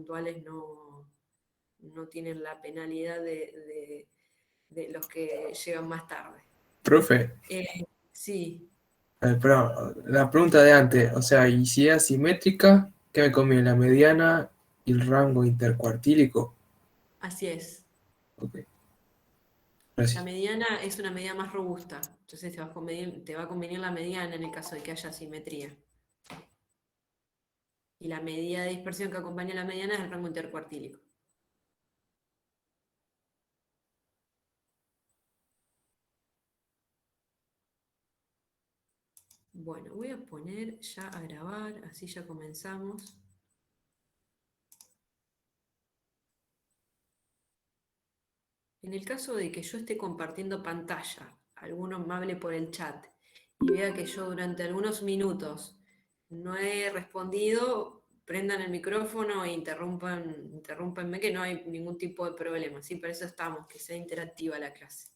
puntuales no tienen la penalidad de los que llegan más tarde. Profe, Sí. pero la pregunta de antes, o sea, y si es asimétrica, ¿qué me conviene? ¿La mediana y el rango intercuartílico? Así es. Ok, La gracias. mediana es una medida más robusta, entonces te va a convenir la mediana en el caso de que haya asimetría. Y la medida de dispersión que acompaña a la mediana es el rango intercuartílico. Bueno, voy a poner ya a grabar, así ya comenzamos. En el caso de que yo esté compartiendo pantalla, alguno me hable por el chat y vea que yo durante algunos minutos no he respondido, prendan el micrófono e interrúmpanme, que no hay ningún tipo de problema, ¿sí? Para eso estamos, que sea interactiva la clase.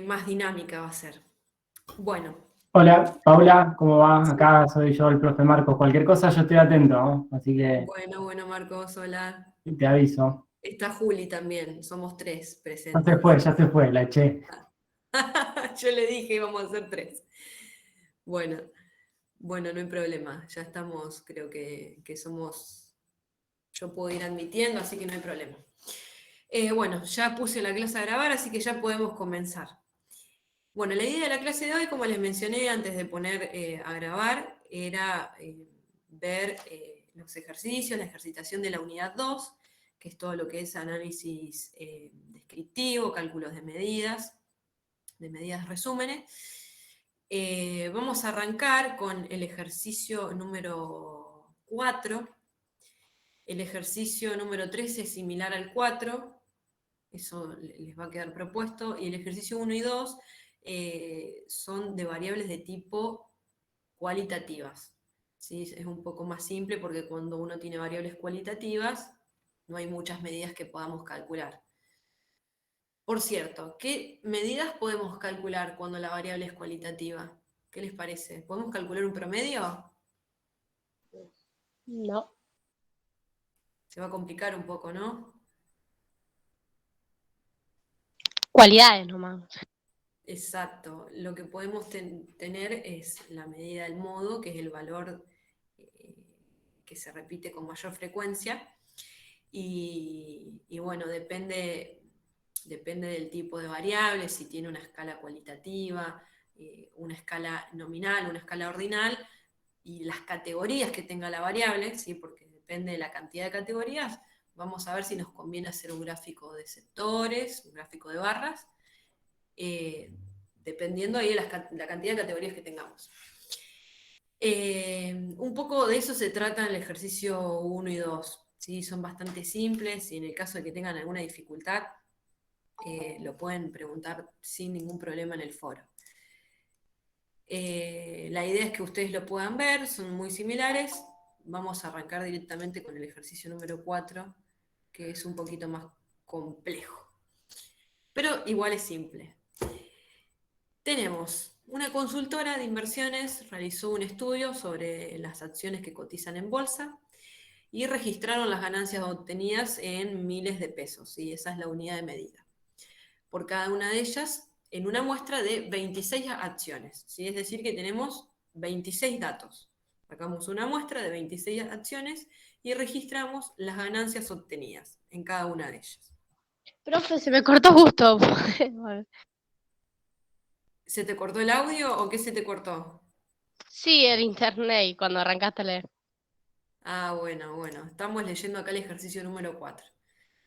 Más dinámica va a ser. Bueno. Hola, Paula, ¿cómo va? Acá soy yo, el profe Marcos. Cualquier cosa yo estoy atento, ¿no? Así que Bueno, Marcos, hola. te aviso. Está Juli también, somos 3 Ya presentes. se fue, la eché. Yo le dije íbamos a ser 3. Bueno, no hay problema. Ya estamos, creo que somos, yo puedo ir admitiendo, así que no hay problema. Bueno, ya puse la clase a grabar, así que ya podemos comenzar. Bueno, la idea de la clase de hoy, como les mencioné antes de poner a grabar, era ver los ejercicios, la ejercitación de la unidad 2, que es todo lo que es análisis descriptivo, cálculos de medidas resúmenes. Vamos a arrancar con el ejercicio número 4. El ejercicio número 3 es similar al 4, eso les va a quedar propuesto, y el ejercicio 1 y 2 son de variables de tipo cualitativas. ¿Sí? Es un poco más simple porque cuando uno tiene variables cualitativas no hay muchas medidas que podamos calcular. Por cierto, ¿qué medidas podemos calcular cuando la variable es cualitativa? ¿Qué les parece? ¿Podemos calcular un promedio? No. Se va a complicar un poco, ¿no? Cualidades nomás. Exacto. Lo que podemos tener es la medida del modo, que es el valor que se repite con mayor frecuencia. Y bueno, depende del tipo de variable, si tiene una escala cualitativa, una escala nominal, una escala ordinal, y las categorías que tenga la variable, ¿sí? Porque depende de la cantidad de categorías, vamos a ver si nos conviene hacer un gráfico de sectores, un gráfico de barras, dependiendo ahí de la cantidad de categorías que tengamos. Un poco de eso se trata en el ejercicio 1 y 2. ¿Sí? Son bastante simples y en el caso de que tengan alguna dificultad, lo pueden preguntar sin ningún problema en el foro. La idea es que ustedes lo puedan ver, son muy similares. Vamos a arrancar directamente con el ejercicio número 4, que es un poquito más complejo. Pero igual es simple. Tenemos una consultora de inversiones, realizó un estudio sobre las acciones que cotizan en bolsa y registraron las ganancias obtenidas en miles de pesos, y esa es la unidad de medida. Por cada una de ellas, en una muestra de 26 acciones, ¿sí? Es decir, que tenemos 26 datos. Sacamos una muestra de 26 acciones y registramos las ganancias obtenidas en cada una de ellas. Profe, se me cortó justo. ¿Se te cortó el audio o qué se te cortó? Sí, el internet, cuando arrancaste a leer. Ah, bueno. Estamos leyendo acá el ejercicio número 4,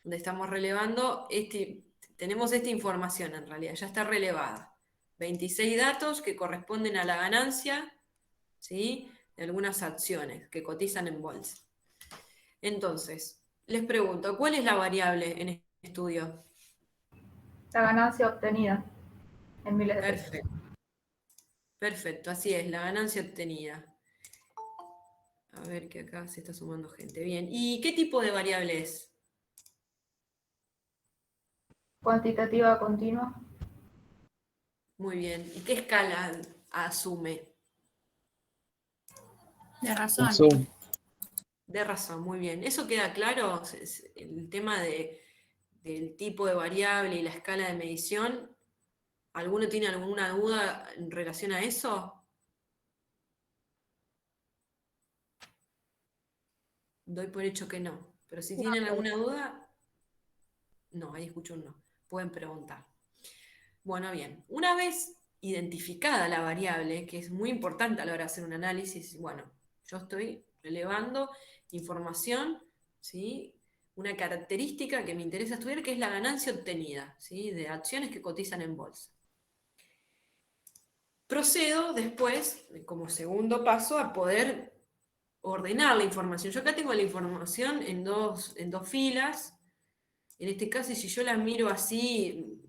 donde estamos relevando, tenemos esta información en realidad, ya está relevada. 26 datos que corresponden a la ganancia, ¿sí? De algunas acciones que cotizan en bolsa. Entonces, les pregunto, ¿cuál es la variable en este estudio? La ganancia obtenida en miles de pesos. Perfecto, así es, la ganancia obtenida. A ver que acá se está sumando gente. Bien, ¿y qué tipo de variable es? Cuantitativa continua. Muy bien, ¿y qué escala asume? De razón. De razón, muy bien. ¿Eso queda claro? El tema del tipo de variable y la escala de medición. ¿Alguno tiene alguna duda en relación a eso? Doy por hecho que no. Pero si tienen alguna duda, no, ahí escucho un no. Pueden preguntar. Bueno, bien. Una vez identificada la variable, que es muy importante a la hora de hacer un análisis, bueno, yo estoy relevando información, ¿sí? Una característica que me interesa estudiar, que es la ganancia obtenida, ¿sí? De acciones que cotizan en bolsa. Procedo después, como segundo paso, a poder ordenar la información. Yo acá tengo la información en dos filas. En este caso, si yo las miro así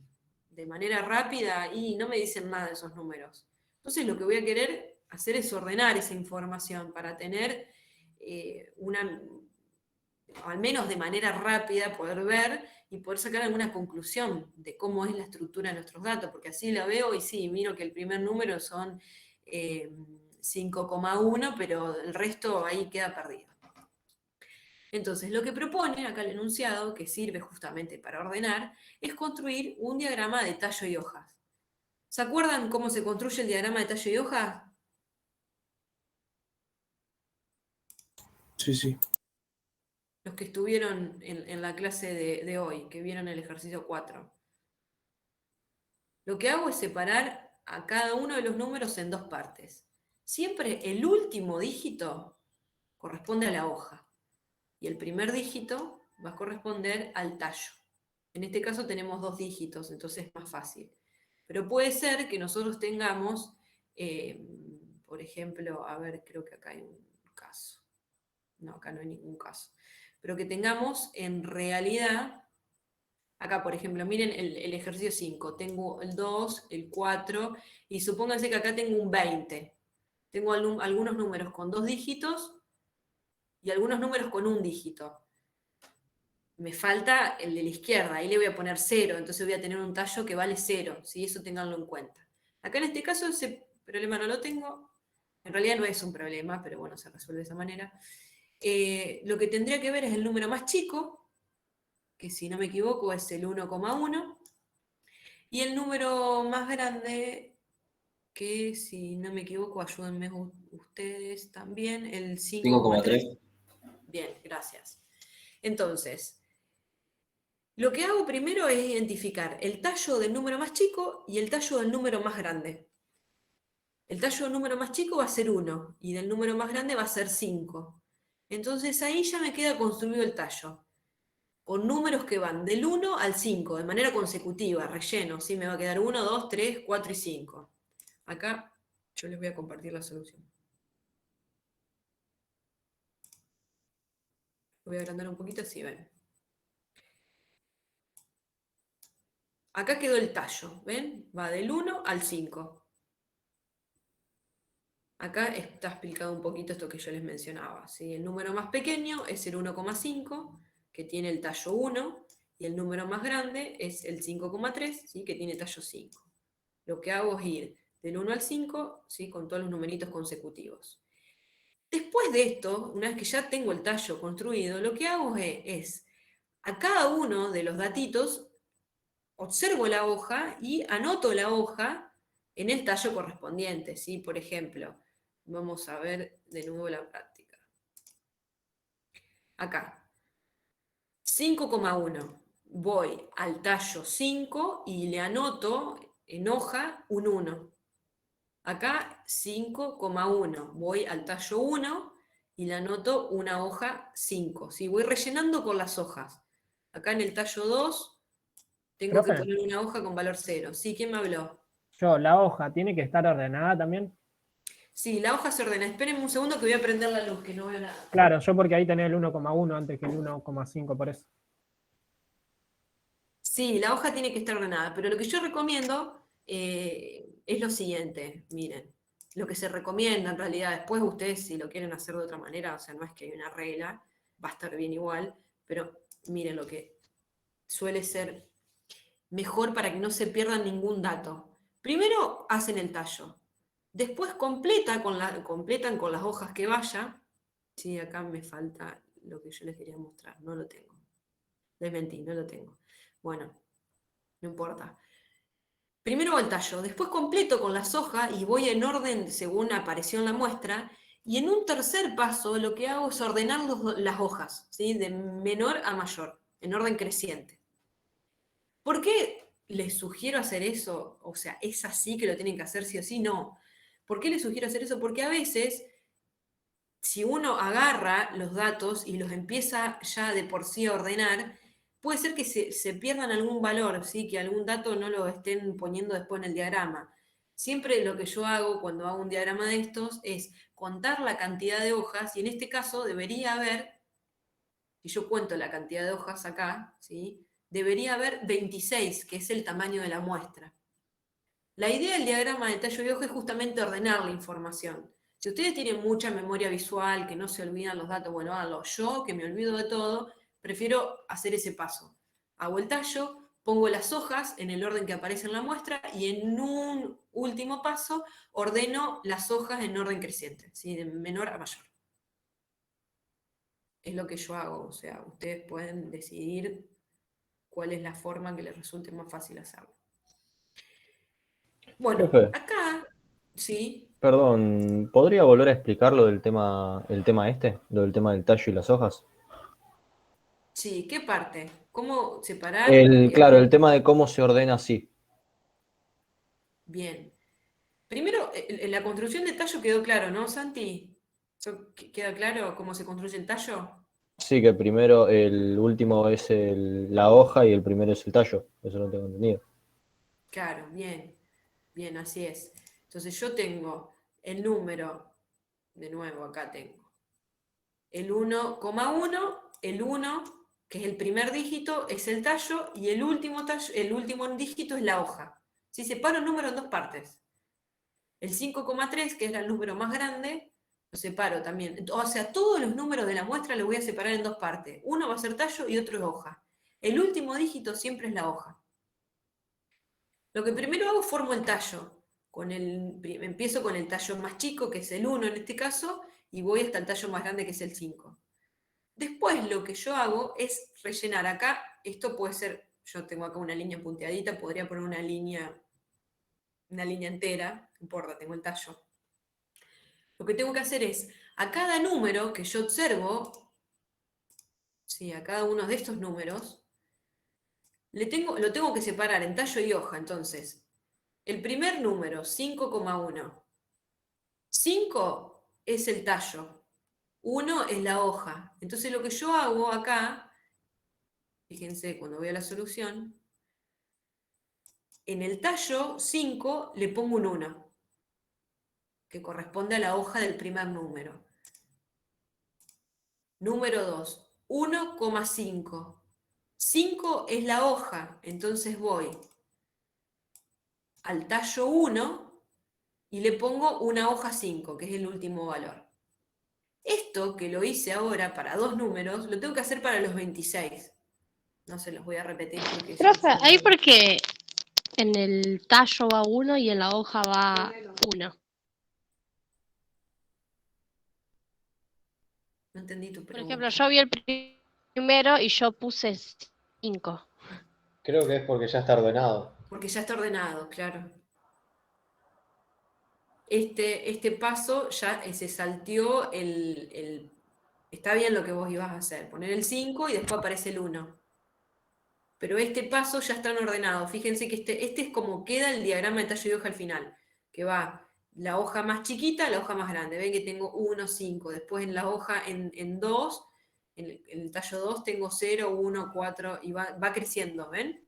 de manera rápida y no me dicen nada de esos números. Entonces lo que voy a querer hacer es ordenar esa información para tener al menos de manera rápida, poder ver y poder sacar alguna conclusión de cómo es la estructura de nuestros datos, porque así la veo y sí, miro que el primer número son 5,1, pero el resto ahí queda perdido. Entonces, lo que propone acá el enunciado, que sirve justamente para ordenar, es construir un diagrama de tallo y hojas. ¿Se acuerdan cómo se construye el diagrama de tallo y hojas? Sí, sí. Los que estuvieron en la clase de hoy, que vieron el ejercicio 4. Lo que hago es separar a cada uno de los números en dos partes. Siempre el último dígito corresponde a la hoja y el primer dígito va a corresponder al tallo. En este caso tenemos dos dígitos, entonces es más fácil. Pero puede ser que nosotros tengamos, por ejemplo, a ver, creo que acá hay un caso. No, acá no hay ningún caso. Pero que tengamos en realidad, acá por ejemplo, miren el ejercicio 5, tengo el 2, el 4, y supónganse que acá tengo un 20. Tengo algunos números con dos dígitos y algunos números con un dígito. Me falta el de la izquierda, ahí le voy a poner 0, entonces voy a tener un tallo que vale 0, ¿sí? Eso tenganlo en cuenta. Acá en este caso ese problema no lo tengo, en realidad no es un problema, pero bueno, se resuelve de esa manera. Lo que tendría que ver es el número más chico, que si no me equivoco es el 1,1, y el número más grande, que si no me equivoco, ayúdenme ustedes también, el 5,3. 5,3. Bien, gracias. Entonces, lo que hago primero es identificar el tallo del número más chico y el tallo del número más grande. El tallo del número más chico va a ser 1 y del número más grande va a ser 5. Entonces ahí ya me queda construido el tallo, con números que van del 1 al 5, de manera consecutiva, relleno, ¿sí? Me va a quedar 1, 2, 3, 4 y 5. Acá yo les voy a compartir la solución. Lo voy a agrandar un poquito, así ven. Acá quedó el tallo, ¿ven? Va del 1 al 5. Acá está explicado un poquito esto que yo les mencionaba, ¿sí? El número más pequeño es el 1,5, que tiene el tallo 1, y el número más grande es el 5,3, ¿sí? Que tiene tallo 5. Lo que hago es ir del 1 al 5, ¿sí? Con todos los numeritos consecutivos. Después de esto, una vez que ya tengo el tallo construido, lo que hago es a cada uno de los datitos, observo la hoja y anoto la hoja en el tallo correspondiente, ¿sí? Por ejemplo, vamos a ver de nuevo la práctica. Acá, 5,1. Voy al tallo 5 y le anoto en hoja un 1. Acá 5,1. Voy al tallo 1 y le anoto una hoja 5. ¿Sí? Voy rellenando con las hojas. Acá en el tallo 2 tengo que Profe, poner una hoja con valor 0. ¿Sí? ¿Quién me habló? la hoja tiene que estar ordenada también. Sí, la hoja se ordena. Espérenme un segundo que voy a prender la luz, que no veo nada. Claro, yo porque ahí tenía el 1,1 antes que el 1,5, por eso. Sí, la hoja tiene que estar ordenada, pero lo que yo recomiendo es lo siguiente, miren, lo que se recomienda en realidad, después ustedes si lo quieren hacer de otra manera, o sea, no es que hay una regla, va a estar bien igual, pero miren lo que suele ser mejor para que no se pierdan ningún dato. Primero hacen el tallo, después completan con las hojas que vaya, Sí, acá me falta lo que yo les quería mostrar, no lo tengo. Les mentí, no lo tengo. Bueno, no importa. Primero hago el tallo, después completo con las hojas y voy en orden según apareció en la muestra. Y en un tercer paso lo que hago es ordenar las hojas, ¿sí? De menor a mayor, en orden creciente. ¿Por qué les sugiero hacer eso? O sea, ¿es así que lo tienen que hacer sí o sí? No. ¿Por qué les sugiero hacer eso? Porque a veces, si uno agarra los datos y los empieza ya de por sí a ordenar, puede ser que se pierdan algún valor, ¿sí? Que algún dato no lo estén poniendo después en el diagrama. Siempre lo que yo hago cuando hago un diagrama de estos es contar la cantidad de hojas, y en este caso debería haber, si yo cuento la cantidad de hojas acá, ¿sí? Debería haber 26, que es el tamaño de la muestra. La idea del diagrama de tallo de hoja es justamente ordenar la información. Si ustedes tienen mucha memoria visual, que no se olvidan los datos, bueno, háganlo. Yo, que me olvido de todo, prefiero hacer ese paso. Hago el tallo, pongo las hojas en el orden que aparece en la muestra y en un último paso ordeno las hojas en orden creciente, ¿sí? De menor a mayor. Es lo que yo hago, o sea, ustedes pueden decidir cuál es la forma que les resulte más fácil hacerlo. Bueno, Profe, acá, sí, perdón, ¿podría volver a explicar lo del tema, el tema este, lo del tema del tallo y las hojas? sí, ¿qué parte? ¿Cómo separar? Claro, el tema de cómo se ordena así. Bien. Primero, en la construcción de tallo quedó claro, ¿no, Santi? ¿Queda claro cómo se construye el tallo? Sí, que primero el último es la hoja y el primero es el tallo. Eso no tengo entendido. Claro, bien, bien, así es. Entonces yo tengo el número, de nuevo acá tengo, el 1,1, el 1, que es el primer dígito, es el tallo, y el último dígito es la hoja. Si separo el número en dos partes. El 5,3, que es el número más grande, lo separo también. O sea, todos los números de la muestra los voy a separar en dos partes. Uno va a ser tallo y otro es hoja. El último dígito siempre es la hoja. Lo que primero hago, formo el tallo. Empiezo con el tallo más chico, que es el 1 en este caso, y voy hasta el tallo más grande, que es el 5. Después lo que yo hago es rellenar acá. Esto puede ser, yo tengo acá una línea punteadita, podría poner una línea entera, no importa, tengo el tallo. Lo que tengo que hacer es, a cada número que yo observo, ¿sí? A cada uno de estos números, lo tengo que separar en tallo y hoja. Entonces, el primer número, 5,1. 5 es el tallo, 1 es la hoja. Entonces lo que yo hago acá, fíjense cuando voy a la solución, en el tallo 5 le pongo un 1, que corresponde a la hoja del primer número. Número 2, 1,5. 5 es la hoja, entonces voy al tallo 1 y le pongo una hoja 5, que es el último valor. Esto que lo hice ahora para dos números, lo tengo que hacer para los 26. No se los voy a repetir porque ya Profe, son... ahí porque en el tallo va 1 y en la hoja va 1. No entendí tu Por ejemplo, pregunta. yo vi el primero y yo puse 5. Creo que es porque ya está ordenado. Porque ya está ordenado, claro. Este paso ya se salteó está bien lo que vos ibas a hacer, poner el 5 y después aparece el 1. Pero este paso ya está ordenado. Fíjense que este es como queda el diagrama de tallo y hoja al final, que va la hoja más chiquita, la hoja más grande. Ven que tengo 1, 5. Después en la hoja en 2, en el tallo 2 tengo 0, 1, 4 y va creciendo, ¿ven?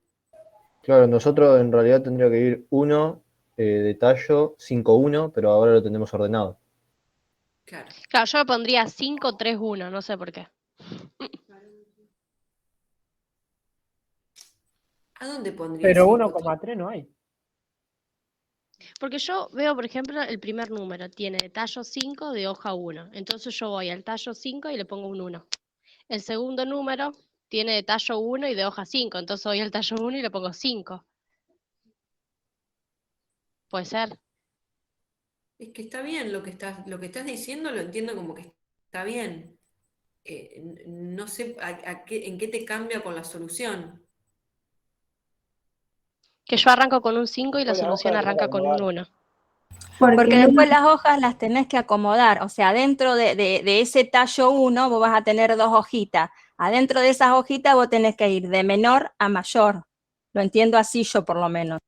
Claro, nosotros en realidad tendría que ir 1 de tallo, 5, 1, pero ahora lo tenemos ordenado. Claro. Claro, yo le pondría 5, 3, 1, no sé por qué. ¿A dónde pondría Pero 5, 1,3 no hay. Porque yo veo, por ejemplo, el primer número tiene de tallo 5 de hoja 1. Entonces yo voy al tallo 5 y le pongo un 1. El segundo número tiene de tallo 1 y de hoja 5. Entonces voy al tallo 1 y le pongo 5. Puede ser. Es que está bien lo que estás diciendo, lo entiendo como que está bien. No sé en qué te cambia con la solución. Que yo arranco con un 5 y la Después la hoja solución la tengo que arranca con un acomodar. 1. Porque después las hojas las tenés que acomodar. O sea, dentro de ese tallo 1 vos vas a tener 2 hojitas. Adentro de esas hojitas vos tenés que ir de menor a mayor. Lo entiendo así yo por lo menos.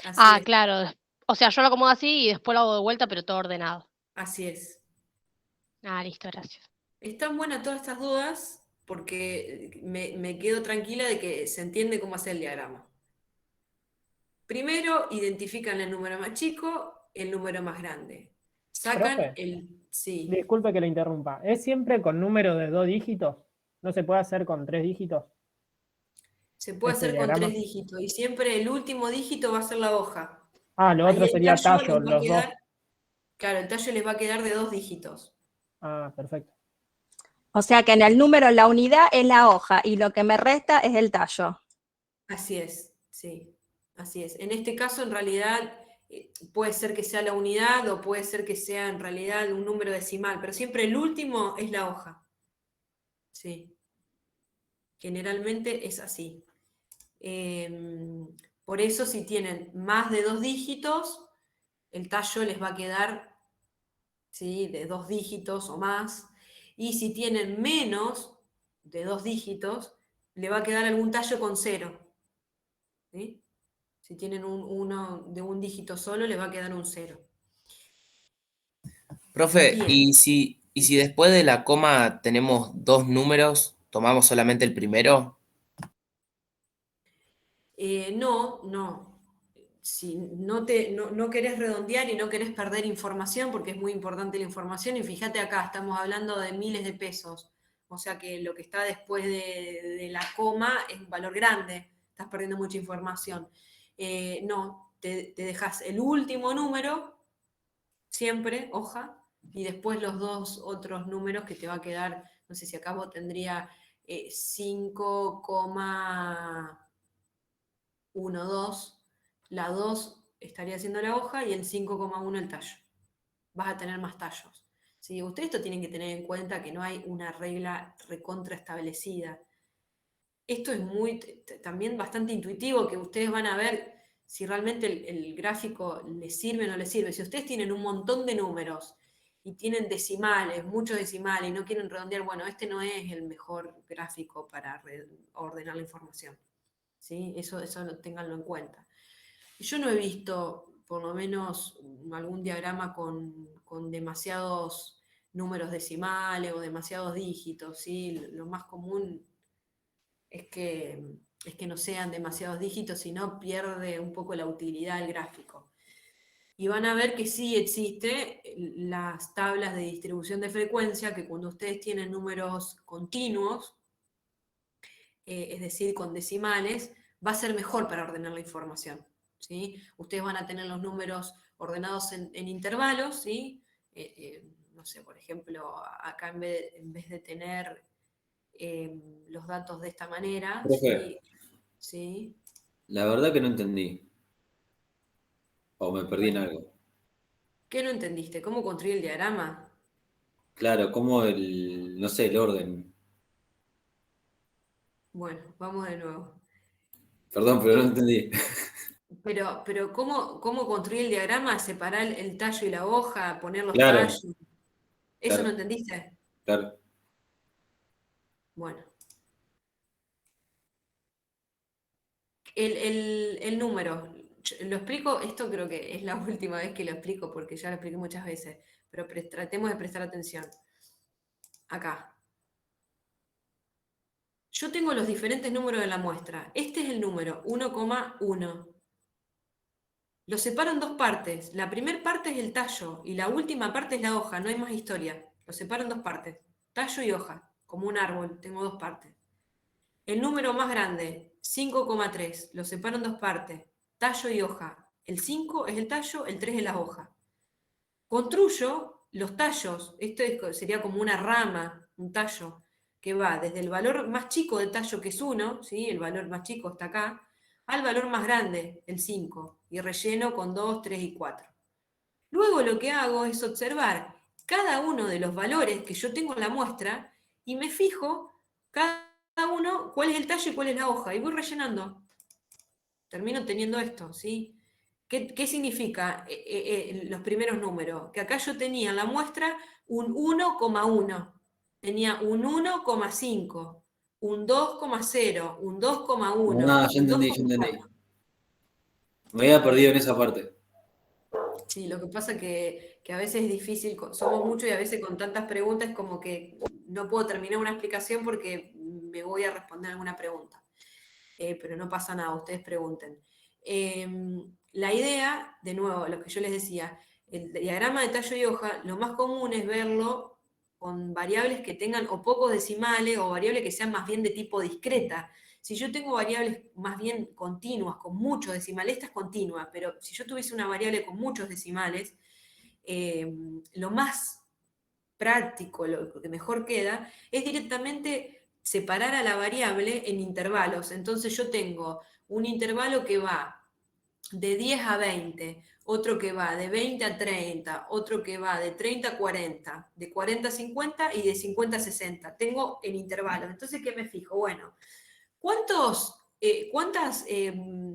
Así Ah, es, claro. O sea, yo lo acomodo así y después lo hago de vuelta, pero todo ordenado. así es. Ah, listo, gracias. Están buenas todas estas dudas porque me quedo tranquila de que se entiende cómo hacer el diagrama. Primero, identifican el número más chico, el número más grande. Sacan Profe. el... Sí, Disculpe que lo interrumpa. ¿Es siempre con número de 2 dígitos? ¿No se puede hacer con 3 dígitos? se puede ¿Este hacer con diagrama? 3 dígitos y siempre el último dígito va a ser la hoja. Ah, lo Ahí otro el sería tallo tallo, les va a los dos. quedar, claro, el tallo les va a quedar de 2 dígitos. Ah, perfecto. O sea que en el número la unidad es la hoja y lo que me resta es el tallo. Así es, sí, así es. En este caso, en realidad, puede ser que sea la unidad o puede ser que sea en realidad un número decimal, pero siempre el último es la hoja. Sí, generalmente es así. Por eso, si tienen más de 2 dígitos, el tallo les va a quedar, ¿sí?, de 2 dígitos o más. Y si tienen menos de 2 dígitos, le va a quedar algún tallo con 0. ¿Sí? Si tienen uno de un dígito solo, le va a quedar un 0. Profe, Bien. ¿y si después de la coma tenemos dos números, tomamos solamente el primero? No. Si no querés redondear y no querés perder información, porque es muy importante la información, y fíjate acá, estamos hablando de miles de pesos. O sea que lo que está después de la coma es un valor grande, estás perdiendo mucha información. No, te dejas el último número, siempre, hoja, y después los dos otros números que te va a quedar, no sé si acá vos tendría 5,12, la 2 estaría haciendo la hoja y el 5,1 el tallo. Vas a tener más tallos. ¿Sí? Ustedes esto tienen que tener en cuenta que no hay una regla recontra establecida. Esto es también bastante intuitivo, que ustedes van a ver si realmente el gráfico les sirve o no les sirve. Si ustedes tienen un montón de números y tienen decimales, muchos decimales, y no quieren redondear, bueno, este no es el mejor gráfico para ordenar la información. ¿Sí? Eso ténganlo en cuenta. Yo no he visto, por lo menos, algún diagrama con demasiados números decimales o demasiados dígitos. ¿Sí? Lo más común es que no sean demasiados dígitos, sino pierde un poco la utilidad del gráfico. Y van a ver que sí existe las tablas de distribución de frecuencia, que cuando ustedes tienen números continuos, es decir, con decimales, va a ser mejor para ordenar la información. ¿Sí? Ustedes van a tener los números ordenados en intervalos, ¿sí? No sé, por ejemplo, acá en vez de tener los datos de esta manera, Profe, ¿sí? ¿Sí? la verdad que no entendí. O me perdí en algo. ¿Qué no entendiste? ¿Cómo construir el diagrama? Claro, como no sé, el orden. Bueno, vamos de nuevo. Perdón, pero no entendí. Pero ¿cómo construir el diagrama? Separar el tallo y la hoja, poner los Claro, tallos. ¿Eso no claro, entendiste? claro. Bueno. El número. Lo explico, esto creo que es la última vez que lo explico porque ya lo expliqué muchas veces, pero tratemos de prestar atención. Acá. Yo tengo los diferentes números de la muestra. Este es el número 1,1. Lo separo en dos partes. La primera parte es el tallo y la última parte es la hoja. No hay más historia. Lo separo en dos partes. Tallo y hoja. Como un árbol. Tengo dos partes. El número más grande, 5,3. Lo separo en dos partes. Tallo y hoja. El 5 es el tallo, el 3 es la hoja. Construyo los tallos. Esto sería como una rama, un tallo, que va desde el valor más chico de tallo, que es 1, ¿sí? El valor más chico está acá, al valor más grande, el 5, y relleno con 2, 3 y 4. Luego lo que hago es observar cada uno de los valores que yo tengo en la muestra y me fijo cada uno cuál es el tallo y cuál es la hoja, y voy rellenando. Termino teniendo esto, ¿sí? ¿Qué significa los primeros números? Que acá yo tenía en la muestra un 1,1, tenía un 1,5, un 2,0, un 2,1, Ah, ya un entendí, ya 2,4. entendí. Me había perdido en esa parte. Sí, lo que pasa que a veces es difícil, somos muchos y a veces con tantas preguntas como que no puedo terminar una explicación porque me voy a responder alguna pregunta. Pero no pasa nada, ustedes pregunten. La idea, de nuevo, lo que yo les decía, el diagrama de tallo y hoja, lo más común es verlo con variables que tengan o pocos decimales o variables que sean más bien de tipo discreta. Si yo tengo variables más bien continuas, con muchos decimales, esta es continua, pero si yo tuviese una variable con muchos decimales, lo más práctico, lo que mejor queda, es directamente separar a la variable en intervalos. Entonces yo tengo un intervalo que va de 10 a 20, otro que va de 20 a 30, otro que va de 30 a 40, de 40 a 50 y de 50 a 60. Tengo en intervalos. Entonces, ¿qué me fijo? Bueno, ¿cuántas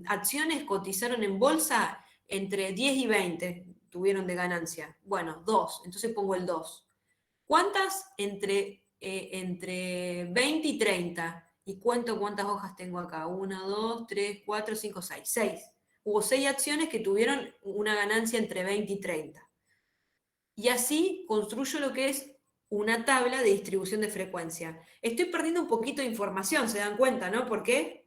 acciones cotizaron en bolsa entre 10 y 20 tuvieron de ganancia? Bueno, 2. Entonces pongo el 2. ¿Cuántas entre 20 y 30? Y cuento cuántas hojas tengo acá. 1, 2, 3, 4, 5, 6. 6. Hubo 6 acciones que tuvieron una ganancia entre 20 y 30. Y así construyo lo que es una tabla de distribución de frecuencia. Estoy perdiendo un poquito de información, ¿se dan cuenta, no? ¿Por qué?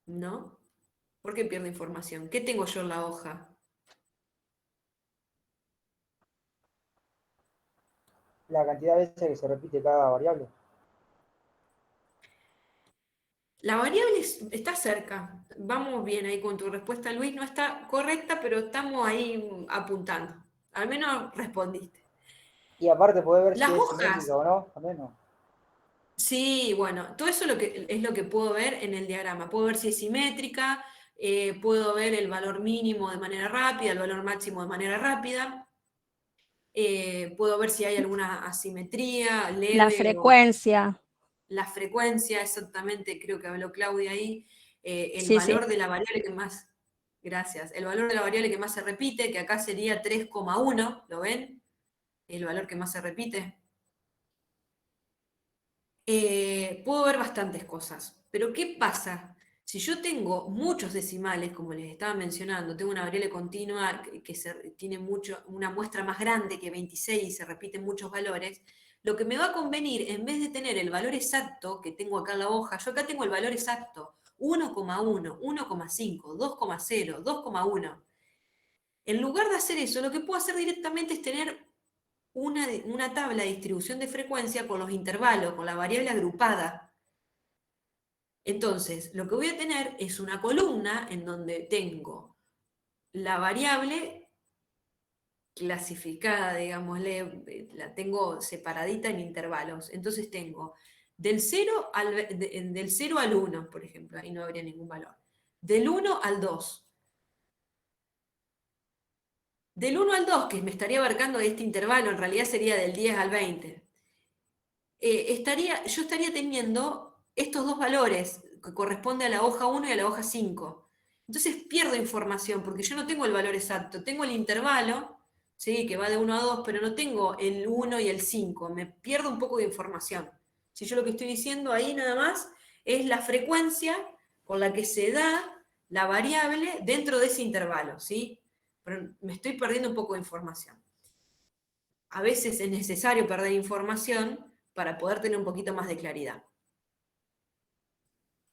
¿No? ¿Por qué pierdo información? ¿Qué tengo yo en la hoja? La cantidad de veces que se repite cada variable. La variable está cerca. Vamos bien ahí con tu respuesta, Luis. No está correcta, pero estamos ahí apuntando. Al menos respondiste. Y aparte podés ver si Las es hojas, simétrica o no, también no. sí, bueno, todo eso es lo que puedo ver en el diagrama. Puedo ver si es simétrica, puedo ver el valor mínimo de manera rápida, el valor máximo de manera rápida. Puedo ver si hay alguna asimetría leve. La frecuencia. La frecuencia, exactamente, creo que habló Claudia ahí. El Sí, valor sí. de la variable que más, gracias, el valor de la variable que más se repite, que acá sería 3,1, ¿lo ven? El valor que más se repite. Puedo ver bastantes cosas, pero ¿qué pasa? Si yo tengo muchos decimales, como les estaba mencionando, tengo una variable continua que tiene una muestra más grande que 26 y se repiten muchos valores, lo que me va a convenir, en vez de tener el valor exacto que tengo acá en la hoja, yo acá tengo el valor exacto, 1,1, 1,5, 2,0, 2,1. En lugar de hacer eso, lo que puedo hacer directamente es tener una tabla de distribución de frecuencia con los intervalos, con la variable agrupada. Entonces, lo que voy a tener es una columna en donde tengo la variable clasificada, digámosle, la tengo separadita en intervalos. Entonces tengo del 0 al 1, por ejemplo, ahí no habría ningún valor. Del 1 al 2. Del 1 al 2, que me estaría abarcando este intervalo, en realidad sería del 10 al 20. Yo estaría teniendo estos dos valores que corresponden a la hoja 1 y a la hoja 5. Entonces pierdo información porque yo no tengo el valor exacto, tengo el intervalo, ¿sí? Que va de 1 a 2, pero no tengo el 1 y el 5, me pierdo un poco de información. Si yo lo que estoy diciendo ahí nada más es la frecuencia con la que se da la variable dentro de ese intervalo, ¿sí? Pero me estoy perdiendo un poco de información. A veces es necesario perder información para poder tener un poquito más de claridad.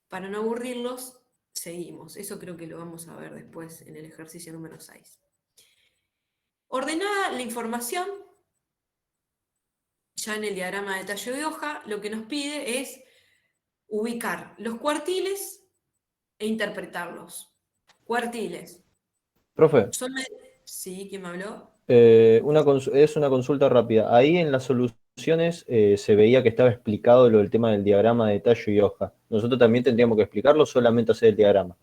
Para no aburrirlos, seguimos. Eso creo que lo vamos a ver después en el ejercicio número 6. Ordenada la información, ya en el diagrama de tallo de hoja, lo que nos pide es ubicar los cuartiles e interpretarlos. Cuartiles. Profe, Sí, ¿quién me habló? es una consulta rápida. Ahí en las soluciones se veía que estaba explicado lo del tema del diagrama de tallo y hoja. ¿Nosotros también tendríamos que explicarlo o solamente hacer el diagrama?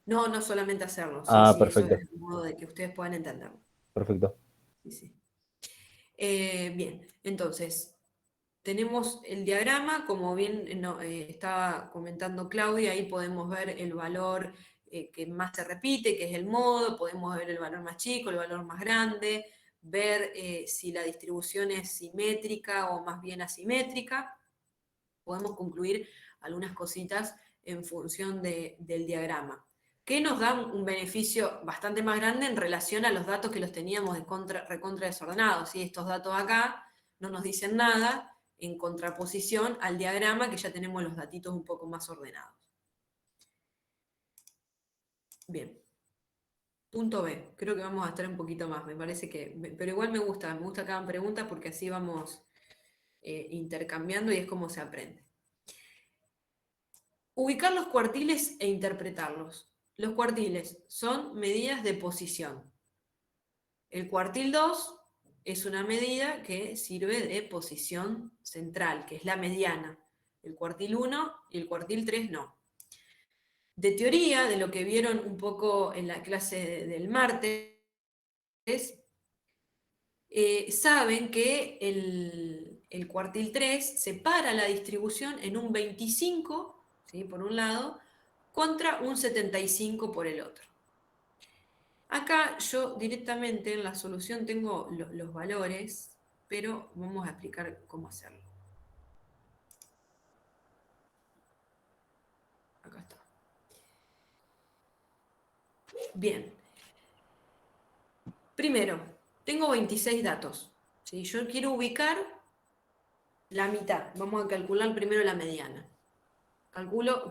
No, no solamente hacerlo. Sí, Ah, sí, perfecto. eso es un modo de que ustedes puedan entenderlo. Perfecto. Sí, sí. Bien, entonces, tenemos el diagrama, como bien estaba comentando Claudia, ahí podemos ver el valor que más se repite, que es el modo, podemos ver el valor más chico, el valor más grande, ver si la distribución es simétrica o más bien asimétrica. Podemos concluir algunas cositas en función del diagrama, que nos dan un beneficio bastante más grande en relación a los datos que los teníamos recontra desordenados. ¿Sí? Estos datos acá no nos dicen nada en contraposición al diagrama, que ya tenemos los datitos un poco más ordenados. Bien. Punto B. Creo que vamos a estar un poquito más, me parece que... Pero igual me gusta que hagan preguntas porque así vamos intercambiando y es como se aprende. Ubicar los cuartiles e interpretarlos. Los cuartiles son medidas de posición. El cuartil 2 es una medida que sirve de posición central, que es la mediana. El cuartil 1 y el cuartil 3 no. De teoría, de lo que vieron un poco en la clase del martes, saben que el cuartil 3 separa la distribución en un 25, ¿sí? Por un lado, contra un 75 por el otro. Acá yo directamente en la solución tengo los valores, pero vamos a explicar cómo hacerlo. Acá está. Bien. Primero, tengo 26 datos. ¿Sí? Yo quiero ubicar la mitad. Vamos a calcular primero la mediana.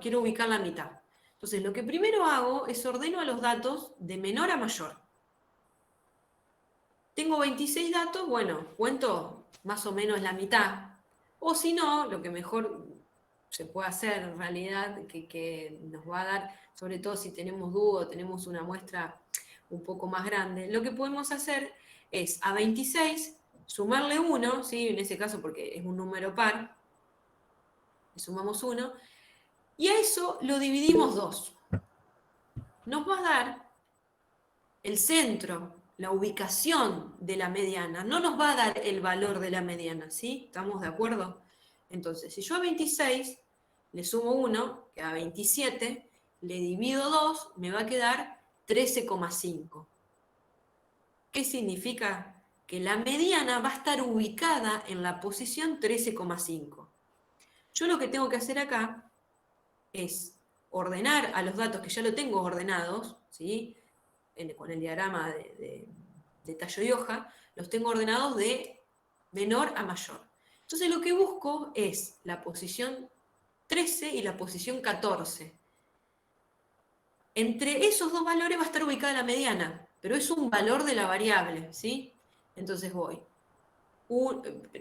Quiero ubicar la mitad. Entonces, lo que primero hago es ordeno a los datos de menor a mayor. Tengo 26 datos, bueno, cuento más o menos la mitad. O si no, lo que mejor se puede hacer en realidad, que nos va a dar, sobre todo si tenemos duda, tenemos una muestra un poco más grande, lo que podemos hacer es a 26 sumarle 1, ¿sí? En ese caso porque es un número par, le sumamos 1, y a eso lo dividimos 2. Nos va a dar el centro, la ubicación de la mediana, no nos va a dar el valor de la mediana, ¿sí? ¿Estamos de acuerdo? Entonces, si yo a 26 le sumo 1, que a 27, le divido 2, me va a quedar 13,5. ¿Qué significa? Que la mediana va a estar ubicada en la posición 13,5. Yo lo que tengo que hacer acá es ordenar a los datos que ya lo tengo ordenados, ¿sí? Con el diagrama de tallo y hoja, los tengo ordenados de menor a mayor. Entonces lo que busco es la posición 13 y la posición 14. Entre esos dos valores va a estar ubicada la mediana, pero es un valor de la variable, ¿sí? Entonces voy.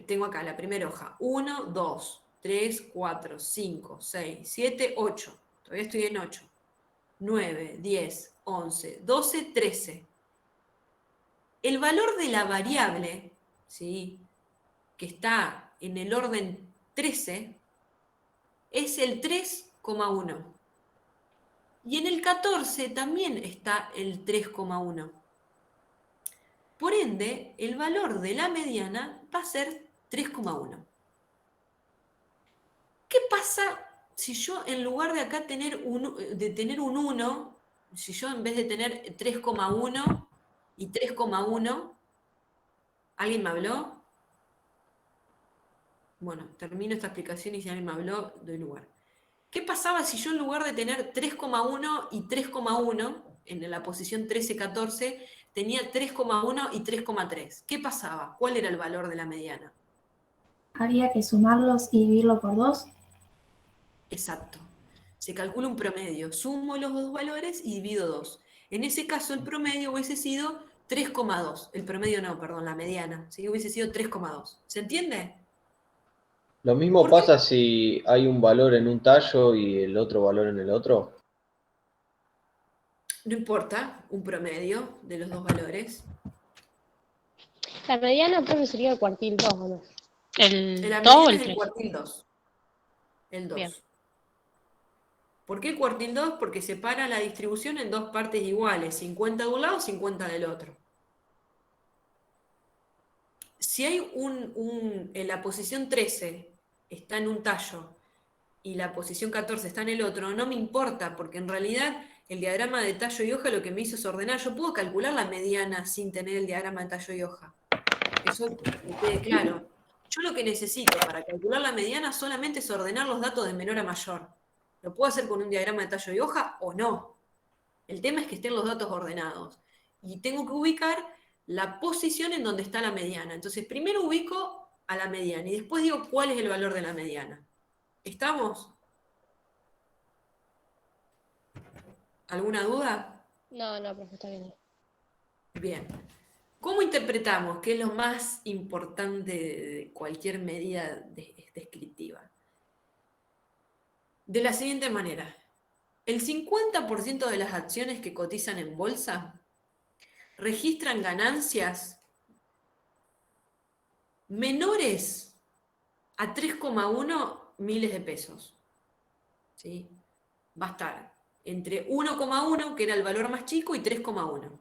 Tengo acá la primera hoja. 1, 2, 3, 4, 5, 6, 7, 8. Todavía estoy en 8. 9, 10, 11, 12, 13. El valor de la variable, ¿sí? Que está en el orden 13, es el 3,1. Y en el 14 también está el 3,1. Por ende, el valor de la mediana va a ser 3,1. ¿Qué pasa si yo en lugar de acá tener un 1, si yo en vez de tener 3,1 y 3,1, ¿alguien me habló? Bueno, termino esta explicación y si alguien me habló, doy lugar. ¿Qué pasaba si yo en lugar de tener 3,1 y 3,1, en la posición 13-14, tenía 3,1 y 3,3? ¿Qué pasaba? ¿Cuál era el valor de la mediana? Había que sumarlos y dividirlo por 2. Exacto. Se calcula un promedio. Sumo los dos valores y divido 2. En ese caso, el promedio hubiese sido 3,2. El promedio no, perdón, la mediana. ¿Sí? Hubiese sido 3,2. ¿Se entiende? ¿Lo mismo pasa si hay un valor en un tallo y el otro valor en el otro? No importa, un promedio de los dos valores. La mediana creo que sería el cuartil 2, ¿o no? ¿El La 2 o mediana el es el 3? cuartil 2. El 2. Bien. ¿Por qué el cuartil 2? Porque separa la distribución en dos partes iguales, 50 de un lado, 50 del otro. Si hay en la posición 13 está en un tallo y la posición 14 está en el otro, no me importa, porque en realidad el diagrama de tallo y hoja lo que me hizo es ordenar. Yo puedo calcular la mediana sin tener el diagrama de tallo y hoja. Eso que quede claro. Yo lo que necesito para calcular la mediana solamente es ordenar los datos de menor a mayor. ¿Lo puedo hacer con un diagrama de tallo y hoja o no? El tema es que estén los datos ordenados. Y tengo que ubicar la posición en donde está la mediana. Entonces, primero ubico a la mediana y después digo cuál es el valor de la mediana. ¿Estamos? ¿Alguna duda? No, no, profe, está bien. Bien. ¿Cómo interpretamos? ¿Qué es lo más importante de cualquier medida descriptiva? De la siguiente manera. El 50% de las acciones que cotizan en bolsa registran ganancias menores a 3,1 miles de pesos. ¿Sí? Va a estar entre 1,1, que era el valor más chico, y 3,1.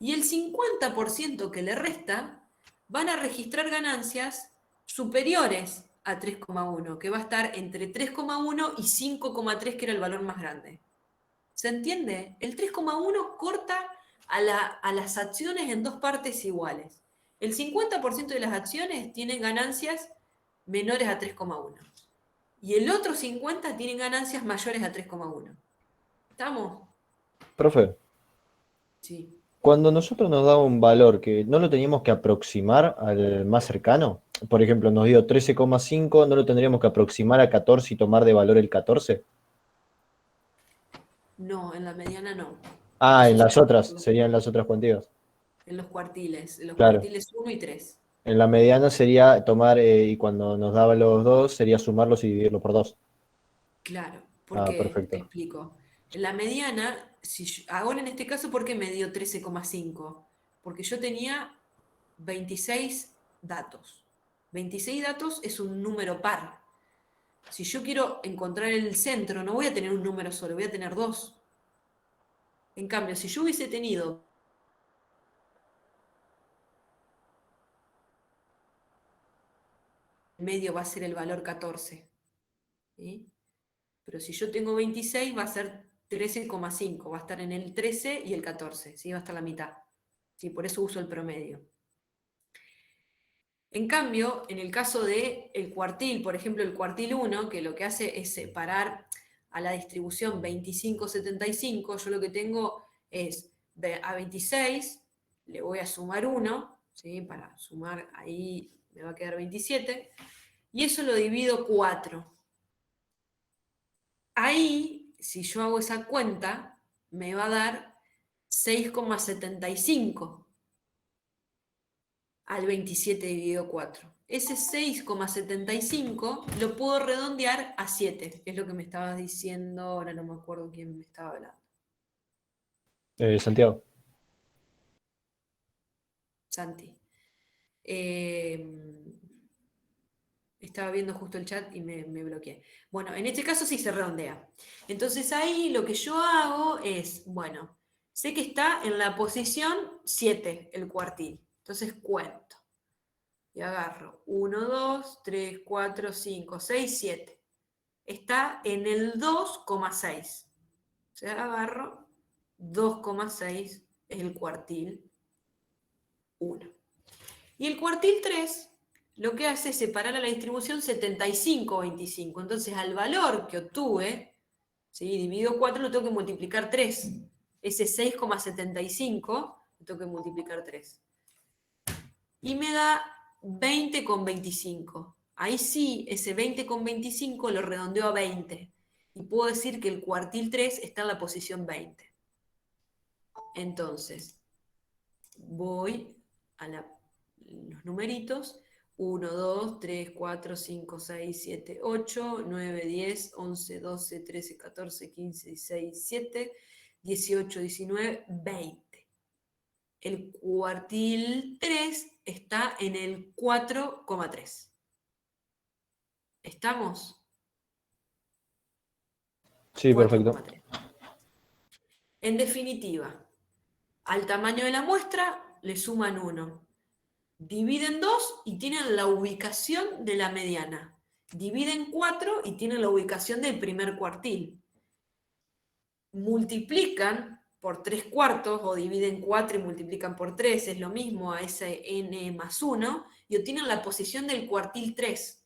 Y el 50% que le resta van a registrar ganancias superiores a 3,1, que va a estar entre 3,1 y 5,3, que era el valor más grande. ¿Se entiende? El 3,1 corta a las acciones en dos partes iguales. El 50% de las acciones tienen ganancias menores a 3,1. Y el otro 50% tienen ganancias mayores a 3,1. ¿Estamos? Profe, Sí. cuando nosotros nos daba un valor que no lo teníamos que aproximar al más cercano, por ejemplo, nos dio 13,5, ¿no lo tendríamos que aproximar a 14 y tomar de valor el 14? No, en la mediana no. Ah, en Eso las ya otras, serían las otras cuantías. en los cuartiles. En los Claro. cuartiles 1 y 3. En la mediana sería tomar, y cuando nos daba los dos, sería sumarlos y dividirlos por 2. Claro, Ah, porque te perfecto. explico. En la mediana, ahora en este caso, ¿por qué me dio 13,5? Porque yo tenía 26 datos. 26 datos es un número par. Si yo quiero encontrar el centro, no voy a tener un número solo, voy a tener dos. En cambio, si yo hubiese tenido medio va a ser el valor 14. ¿Sí? Pero si yo tengo 26 va a ser 13,5, va a estar en el 13 y el 14, ¿sí? Va a estar la mitad. ¿Sí? Por eso uso el promedio. En cambio, en el caso del cuartil, por ejemplo, el cuartil 1, que lo que hace es separar a la distribución 25-75, yo lo que tengo es a 26, le voy a sumar 1, ¿sí? Para sumar ahí me va a quedar 27, y eso lo divido 4. Ahí, si yo hago esa cuenta, me va a dar 6,75 al 27 dividido 4. Ese 6,75 lo puedo redondear a 7, que es lo que me estabas diciendo, ahora no me acuerdo quién me estaba hablando. Santiago. Santi. Estaba viendo justo el chat y me bloqueé. Bueno, en este caso sí se redondea. Entonces ahí lo que yo hago es, bueno, sé que está en la posición 7 el cuartil. Entonces cuento. Y agarro 1, 2, 3, 4, 5, 6, 7. Está en el 2,6. O sea, agarro 2,6 es el cuartil 1. Y el cuartil 3 lo que hace es separar a la distribución 75-25. Entonces, al valor que obtuve, ¿sí? Dividido 4, lo tengo que multiplicar 3. Ese 6,75 lo tengo que multiplicar 3. Y me da 20,25. Ahí sí, ese 20,25 lo redondeo a 20. Y puedo decir que el cuartil 3 está en la posición 20. Entonces, voy a los numeritos. 1, 2, 3, 4, 5, 6, 7, 8, 9, 10, 11, 12, 13, 14, 15, 16, 17, 18, 19, 20. El cuartil 3 está en el 4,3. ¿Estamos? Sí, perfecto. 4,3. En definitiva, al tamaño de la muestra le suman 1. Dividen 2 y tienen la ubicación de la mediana. Dividen 4 y tienen la ubicación del primer cuartil. Multiplican por 3/4 o dividen 4 y multiplican por 3, es lo mismo a ese n más 1, y obtienen la posición del cuartil 3.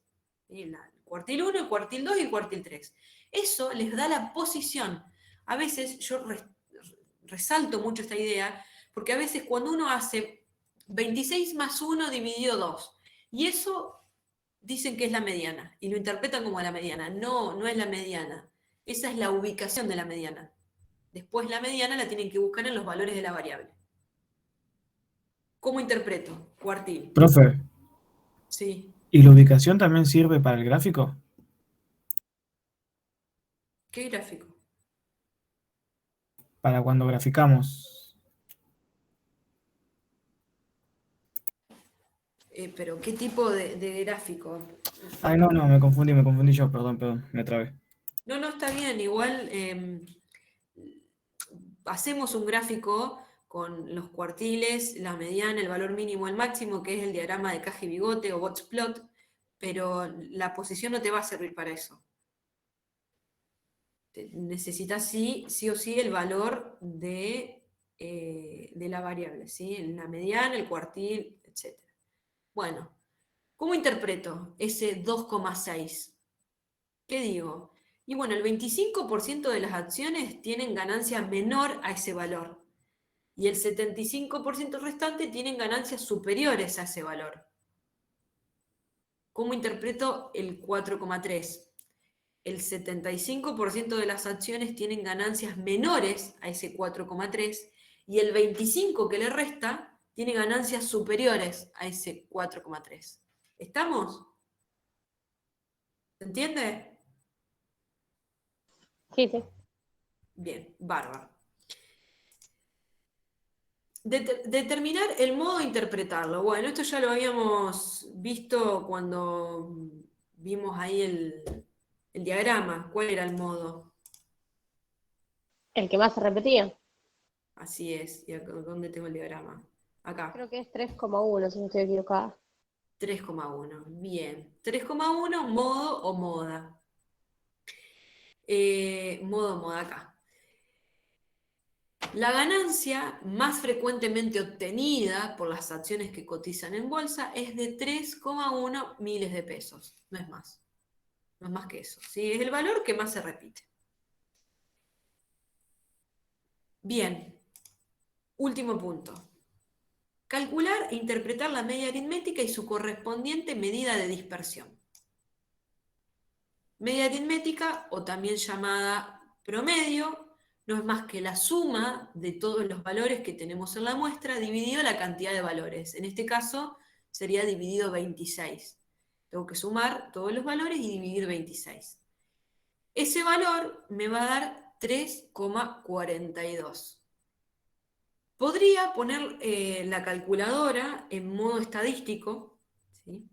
El cuartil 1, el cuartil 2 y el cuartil 3. Eso les da la posición. A veces yo resalto mucho esta idea, porque a veces cuando uno hace 26 más 1 dividido 2, y eso dicen que es la mediana, y lo interpretan como la mediana. No, no es la mediana. Esa es la ubicación de la mediana. Después la mediana la tienen que buscar en los valores de la variable. ¿Cómo interpreto? Cuartil. Profe, Sí. ¿y la ubicación también sirve para el gráfico? ¿Qué gráfico? Para cuando graficamos. Pero ¿qué tipo de gráfico? Ay, no, me confundí yo, perdón, me trabé. No, está bien. Igual hacemos un gráfico con los cuartiles, la mediana, el valor mínimo, el máximo, que es el diagrama de caja y bigote o box plot, pero la posición no te va a servir para eso. Necesitas sí o sí el valor de la variable, ¿sí? La mediana, el cuartil, etc. Bueno, ¿cómo interpreto ese 2,6? ¿Qué digo? Y bueno, el 25% de las acciones tienen ganancia menor a ese valor. Y el 75% restante tienen ganancias superiores a ese valor. ¿Cómo interpreto el 4,3? El 75% de las acciones tienen ganancias menores a ese 4,3 y el 25% que le resta tiene ganancias superiores a ese 4,3. ¿Estamos? ¿Se entiende? Sí, sí. Bien, bárbaro. Determinar el modo de interpretarlo. Bueno, esto ya lo habíamos visto cuando vimos ahí el diagrama. ¿Cuál era el modo? El que más se repetía. Así es. ¿Y acá, dónde tengo el diagrama? Acá. Creo que es 3,1, si no estoy equivocada. 3,1. Bien. 3,1, modo o moda. Modo o moda acá. La ganancia más frecuentemente obtenida por las acciones que cotizan en bolsa es de 3,1 miles de pesos. No es más. No es más que eso. ¿Sí? Es el valor que más se repite. Bien. Último punto. Calcular e interpretar la media aritmética y su correspondiente medida de dispersión. Media aritmética, o también llamada promedio, no es más que la suma de todos los valores que tenemos en la muestra dividido la cantidad de valores. En este caso sería dividido 26. Tengo que sumar todos los valores y dividir 26. Ese valor me va a dar 3,42. Podría poner la calculadora en modo estadístico, ¿sí?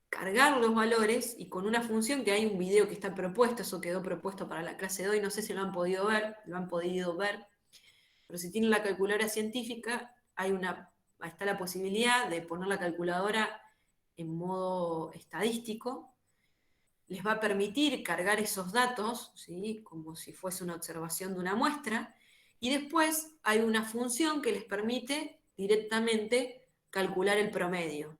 Cargar los valores y con una función que hay un video que está propuesto, eso quedó propuesto para la clase de hoy, no sé si lo han podido ver, pero si tienen la calculadora científica, está la posibilidad de poner la calculadora en modo estadístico. Les va a permitir cargar esos datos, ¿sí? Como si fuese una observación de una muestra, y después hay una función que les permite directamente calcular el promedio.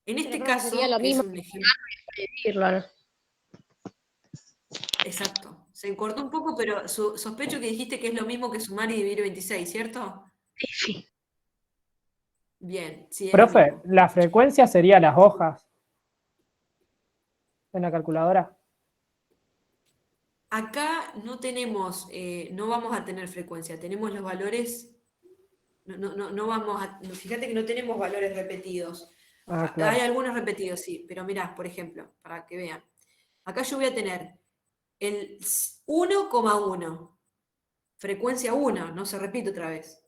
En este caso, sería lo es mismo un ejemplo. dividirlo. Exacto. Se cortó un poco, pero sospecho que dijiste que es lo mismo que sumar y dividir 26, ¿cierto? Sí. Bien, sí. Profe, la frecuencia sería las hojas en la calculadora. Acá no tenemos, no vamos a tener frecuencia, tenemos los valores, no vamos a, fíjate que no tenemos valores repetidos. Ah, claro. Hay algunos repetidos, sí, pero mirá, por ejemplo, para que vean. Acá yo voy a tener el 1,1, frecuencia 1, no se repite otra vez.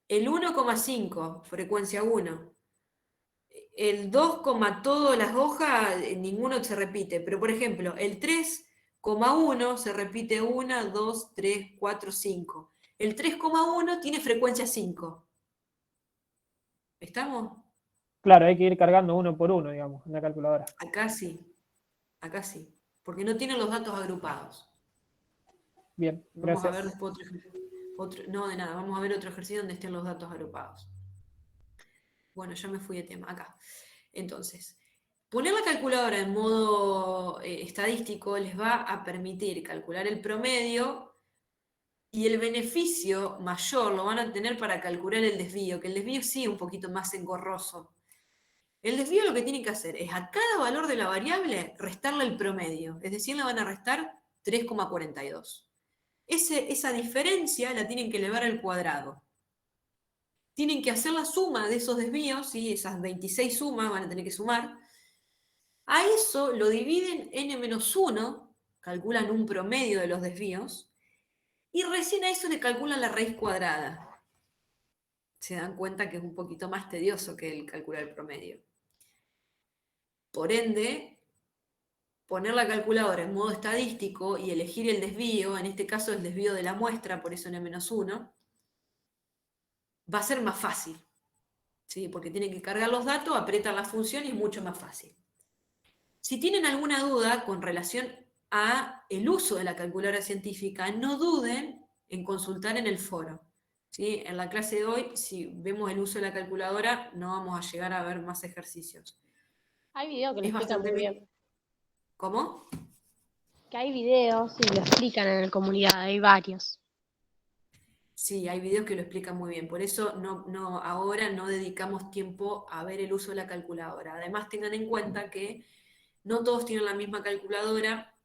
El 1,5, frecuencia 1. El 2, todas las hojas, ninguno se repite, pero por ejemplo, el 3, 1 se repite 1, 2, 3, 4, 5. El 3,1 tiene frecuencia 5. ¿Estamos? Claro, hay que ir cargando uno por uno, digamos, en la calculadora. Acá sí, porque no tienen los datos agrupados. Bien, Vamos a gracias. ver después no, de nada, vamos a ver otro ejercicio donde estén los datos agrupados. Bueno, ya me fui de tema, acá. Entonces, poner la calculadora en modo estadístico les va a permitir calcular el promedio y el beneficio mayor lo van a tener para calcular el desvío, que el desvío sí es un poquito más engorroso. El desvío lo que tienen que hacer es a cada valor de la variable restarle el promedio, es decir, le van a restar 3,42. Esa diferencia la tienen que elevar al cuadrado. Tienen que hacer la suma de esos desvíos, ¿sí? Esas 26 sumas van a tener que sumar. A eso lo dividen n-1, calculan un promedio de los desvíos, y recién a eso le calculan la raíz cuadrada. Se dan cuenta que es un poquito más tedioso que el calcular el promedio. Por ende, poner la calculadora en modo estadístico y elegir el desvío, en este caso el desvío de la muestra, por eso n-1, va a ser más fácil, ¿sí? Porque tienen que cargar los datos, apretan la función y es mucho más fácil. Si tienen alguna duda con relación a el uso de la calculadora científica, no duden en consultar en el foro, ¿sí? En la clase de hoy, si vemos el uso de la calculadora, no vamos a llegar a ver más ejercicios. Hay videos que lo Es explican bastante muy bien. ¿Cómo? Que hay videos y lo explican en la comunidad, hay varios. Sí, hay videos que lo explican muy bien, por eso ahora no dedicamos tiempo a ver el uso de la calculadora. Además, tengan en cuenta que no todos tienen la misma calculadora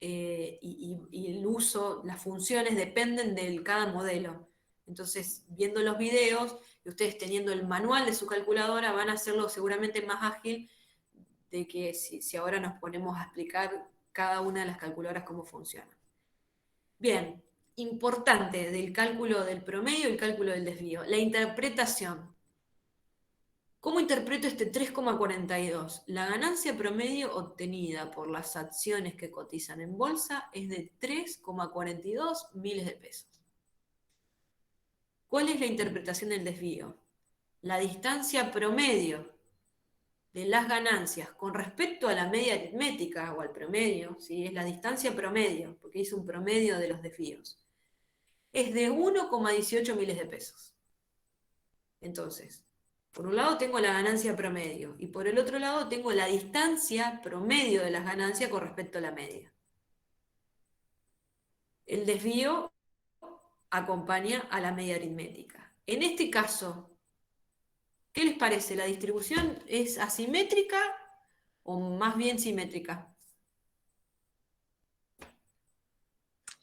y el uso, las funciones dependen de cada modelo. Entonces, viendo los videos y ustedes teniendo el manual de su calculadora, van a hacerlo seguramente más ágil de que si ahora nos ponemos a explicar cada una de las calculadoras cómo funciona. Bien, importante del cálculo del promedio y el cálculo del desvío, la interpretación. ¿Cómo interpreto este 3,42? La ganancia promedio obtenida por las acciones que cotizan en bolsa es de 3,42 miles de pesos. ¿Cuál es la interpretación del desvío? La distancia promedio de las ganancias con respecto a la media aritmética o al promedio, ¿sí? Es la distancia promedio, porque es un promedio de los desvíos. Es de 1,18 miles de pesos. Entonces, por un lado tengo la ganancia promedio y por el otro lado tengo la distancia promedio de las ganancias con respecto a la media. El desvío acompaña a la media aritmética. En este caso, ¿qué les parece? ¿La distribución es asimétrica o más bien simétrica?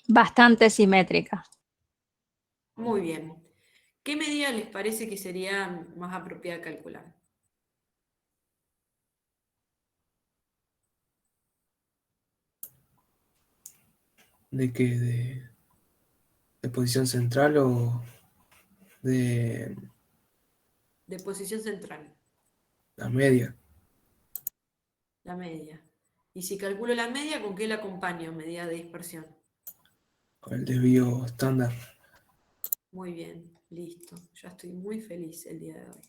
Bastante simétrica. Muy bien. ¿Qué medida les parece que sería más apropiada calcular? ¿De qué? ¿De posición central o de De posición central, la media? la media. Y si calculo la media, ¿con qué la acompaño? Medida de dispersión. Con el desvío estándar. Muy bien, listo. Ya estoy muy feliz el día de hoy.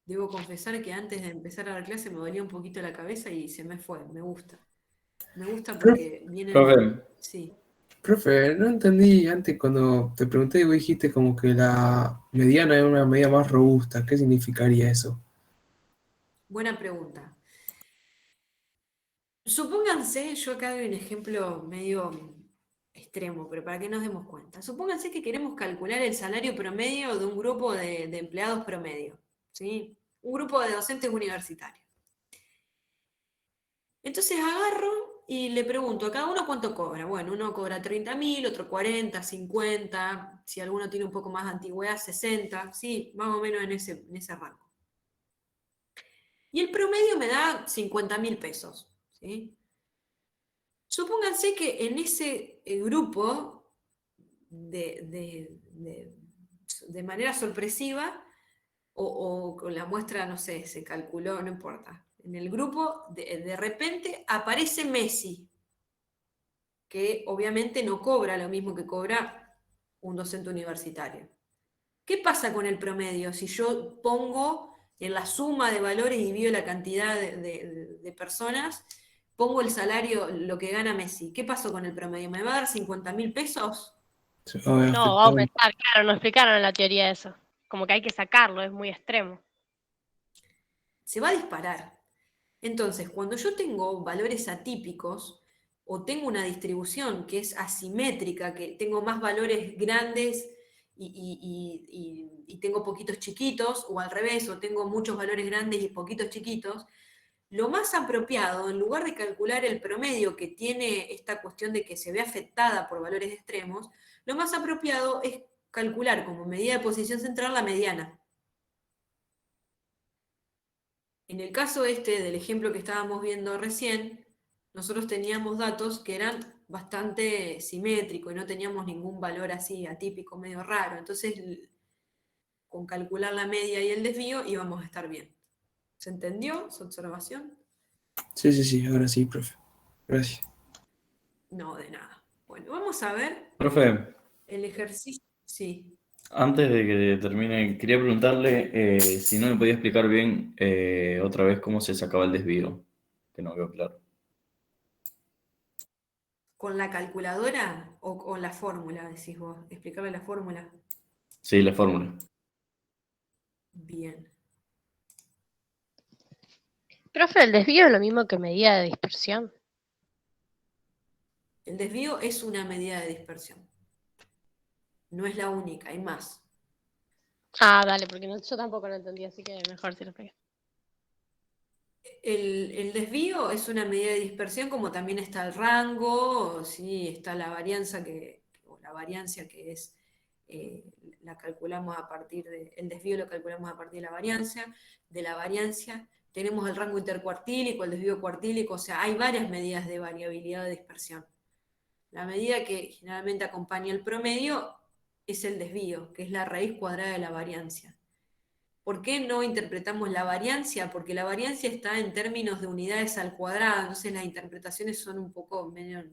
Debo confesar que antes de empezar a dar clase me dolía un poquito la cabeza y se me fue. Me gusta. Me gusta porque vienen... Profe, Sí. Profe, no entendí antes cuando te pregunté y vos dijiste como que la mediana es una medida más robusta. ¿Qué significaría eso? Buena pregunta. Supónganse, yo acá doy un ejemplo medio extremo, pero para que nos demos cuenta. Supónganse que queremos calcular el salario promedio de un grupo de empleados promedio, ¿sí? Un grupo de docentes universitarios. Entonces agarro y le pregunto a cada uno cuánto cobra. Bueno, uno cobra 30.000, otro 40, 50, si alguno tiene un poco más de antigüedad, 60, sí, más o menos en ese rango. Y el promedio me da 50.000 pesos, ¿sí? Supónganse que en ese grupo, de manera sorpresiva, o con la muestra, no sé, se calculó, no importa, En el grupo, de repente, aparece Messi, que obviamente no cobra lo mismo que cobra un docente universitario. ¿Qué pasa con el promedio? Si yo pongo en la suma de valores y divido la cantidad de personas, pongo el salario, lo que gana Messi. ¿Qué pasó con el promedio? ¿Me va a dar 50.000 pesos? Se va a ver No, va a afectado. aumentar, claro, no explicaron en la teoría eso. Como que hay que sacarlo, es muy extremo. Se va a disparar. Entonces, cuando yo tengo valores atípicos o tengo una distribución que es asimétrica, que tengo más valores grandes y tengo poquitos chiquitos, o al revés, o tengo muchos valores grandes y poquitos chiquitos, lo más apropiado, en lugar de calcular el promedio que tiene esta cuestión de que se ve afectada por valores extremos, lo más apropiado es calcular como medida de posición central la mediana. En el caso del ejemplo que estábamos viendo recién, nosotros teníamos datos que eran bastante simétricos y no teníamos ningún valor así atípico, medio raro. Entonces, con calcular la media y el desvío íbamos a estar bien. ¿Se entendió su observación? Sí, ahora sí, profe. Gracias. No, de nada. Bueno, vamos a ver Profe, el ejercicio. Sí. antes de que termine, quería preguntarle si no me podía explicar bien otra vez cómo se sacaba el desvío, que no veo claro. ¿Con la calculadora o con la fórmula, decís vos? Explicarle la fórmula. Sí, la fórmula. Bien. Profe, el desvío es lo mismo que medida de dispersión. El desvío es una medida de dispersión. No es la única, hay más. Ah, dale, porque yo tampoco lo entendí, así que mejor si lo explico. El desvío es una medida de dispersión, como también está el rango, ¿sí? Está la varianza o la variancia que es, la calculamos a partir el desvío lo calculamos a partir de la variancia tenemos el rango intercuartílico, el desvío cuartílico, o sea, hay varias medidas de variabilidad de dispersión. La medida que generalmente acompaña el promedio es el desvío, que es la raíz cuadrada de la variancia. ¿Por qué no interpretamos la variancia? Porque la variancia está en términos de unidades al cuadrado, entonces las interpretaciones son un poco menos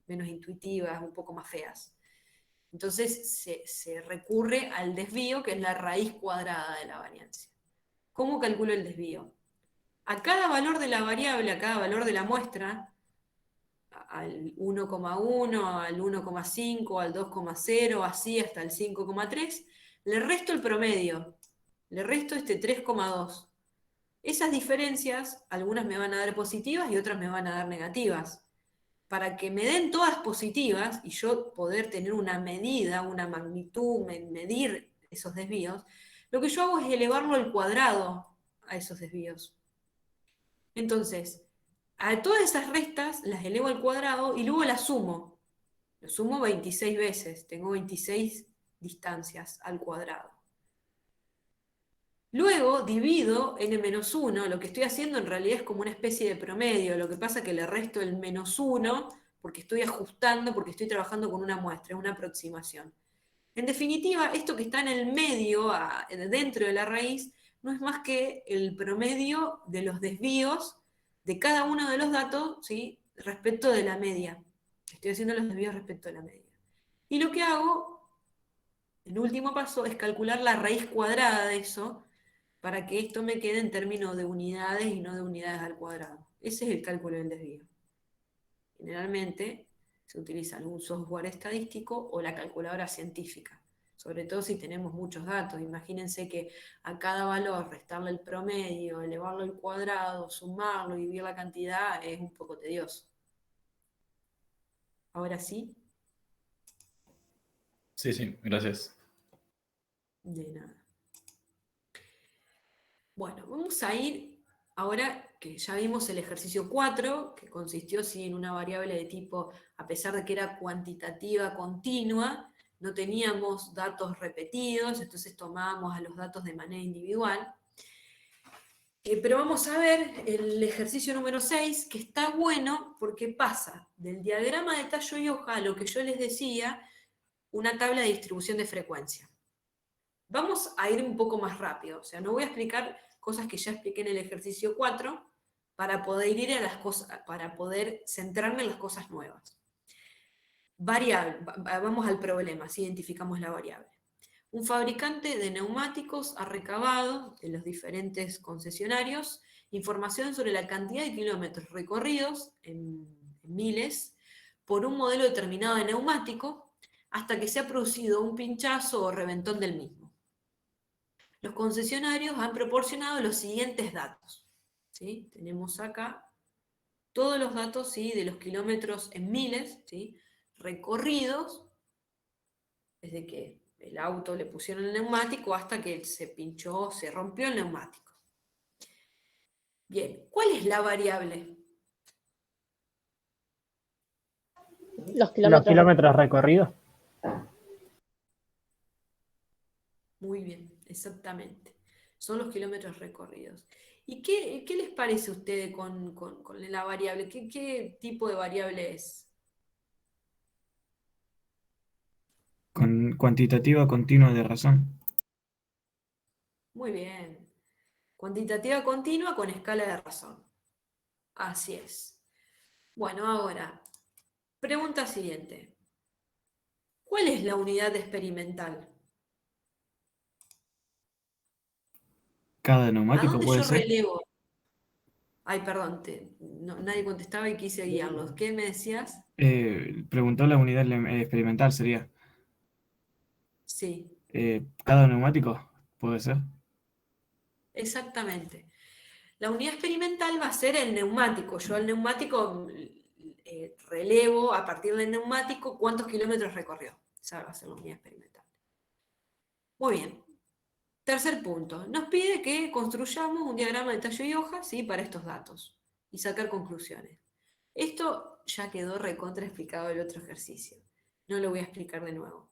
intuitivas, un poco más feas. Entonces se recurre al desvío, que es la raíz cuadrada de la variancia. ¿Cómo calculo el desvío? A cada valor de la variable, a cada valor de la muestra, al 1,1, al 1,5, al 2,0, así hasta el 5,3, le resto el promedio. Le resto este 3,2. Esas diferencias, algunas me van a dar positivas y otras me van a dar negativas. Para que me den todas positivas y yo poder tener una medida, una magnitud, medir esos desvíos, lo que yo hago es elevarlo al cuadrado a esos desvíos. Entonces, a todas esas restas las elevo al cuadrado y luego las sumo. Lo sumo 26 veces, tengo 26 distancias al cuadrado. Luego divido n-1, lo que estoy haciendo en realidad es como una especie de promedio, lo que pasa es que le resto el -1 porque estoy ajustando, porque estoy trabajando con una muestra, es una aproximación. En definitiva, esto que está en el medio, dentro de la raíz, no es más que el promedio de los desvíos de cada uno de los datos, ¿sí?, respecto de la media. Estoy haciendo los desvíos respecto de la media. Y lo que hago, el último paso, es calcular la raíz cuadrada de eso, para que esto me quede en términos de unidades y no de unidades al cuadrado. Ese es el cálculo del desvío. Generalmente se utiliza algún software estadístico o la calculadora científica, sobre todo si tenemos muchos datos. Imagínense que a cada valor restarle el promedio, elevarlo al cuadrado, sumarlo y dividir la cantidad es un poco tedioso. ¿Ahora sí? Sí, gracias. De nada. Bueno, vamos a ir ahora que ya vimos el ejercicio 4, que consistió sí, en una variable de tipo, a pesar de que era cuantitativa continua, no teníamos datos repetidos, entonces tomábamos a los datos de manera individual. Pero vamos a ver el ejercicio número 6, que está bueno porque pasa del diagrama de tallo y hoja a lo que yo les decía, una tabla de distribución de frecuencia. Vamos a ir un poco más rápido, o sea, no voy a explicar cosas que ya expliqué en el ejercicio 4 para poder ir a las cosas, para poder centrarme en las cosas nuevas. Variable, vamos al problema, si identificamos la variable. Un fabricante de neumáticos ha recabado de los diferentes concesionarios información sobre la cantidad de kilómetros recorridos en miles por un modelo determinado de neumático hasta que se ha producido un pinchazo o reventón del mismo. Los concesionarios han proporcionado los siguientes datos. ¿Sí? Tenemos acá todos los datos, ¿sí?, de los kilómetros en miles, ¿sí?, recorridos desde que el auto le pusieron el neumático hasta que se pinchó, se rompió el neumático. Bien, ¿cuál es la variable? Los kilómetros recorridos. Muy bien, exactamente. Son los kilómetros recorridos. ¿Y qué les parece a ustedes con la variable? ¿Qué tipo de variable es? Con cuantitativa continua de razón. Muy bien. Cuantitativa continua con escala de razón. Así es. Bueno, ahora, pregunta siguiente. ¿Cuál es la unidad experimental? Cada ¿A neumático dónde puede yo ser. relevo? Ay, perdón, nadie contestaba y quise guiarlos. ¿Qué me decías? Preguntó la unidad experimental, sería. Sí, Cada neumático puede ser. exactamente. La unidad experimental va a ser el neumático. Yo al neumático relevo a partir del neumático cuántos kilómetros recorrió. Esa va a ser la unidad experimental. Muy bien. Tercer punto. Nos pide que construyamos un diagrama de tallo y hoja, ¿sí?, para estos datos y sacar conclusiones. Esto ya quedó recontra explicado en el otro ejercicio. No lo voy a explicar de nuevo.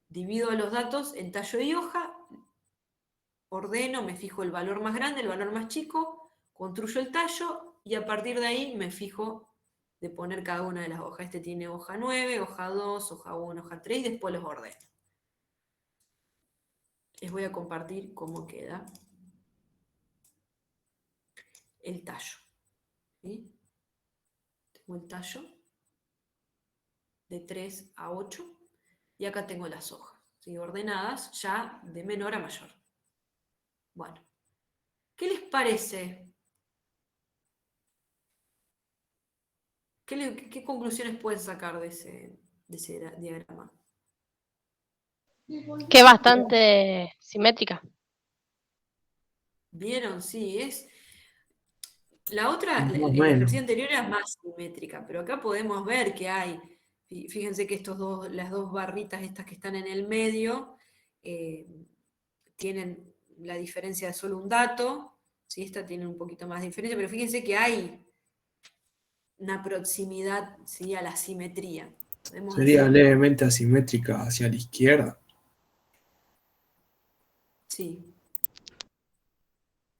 Divido los datos en tallo y hoja, ordeno, me fijo el valor más grande, el valor más chico, construyo el tallo y a partir de ahí me fijo de poner cada una de las hojas. Este tiene hoja 9, hoja 2, hoja 1, hoja 3 y después los ordeno. Les voy a compartir cómo queda el tallo. ¿Sí? Tengo el tallo de 3 a 8 y acá tengo las hojas, ¿sí?, ordenadas ya de menor a mayor. Bueno, ¿qué les parece? ¿Qué conclusiones pueden sacar de ese diagrama? Que es bastante simétrica. ¿Vieron? Sí, es... La otra, Más o el menos. ejercicio anterior era más simétrica, pero acá podemos ver que hay, fíjense que las dos barritas estas que están en el medio, tienen la diferencia de solo un dato, ¿sí? Esta tiene un poquito más de diferencia, pero fíjense que hay una proximidad, ¿sí?, a la simetría. Podemos Sería decir, levemente asimétrica hacia la izquierda. sí,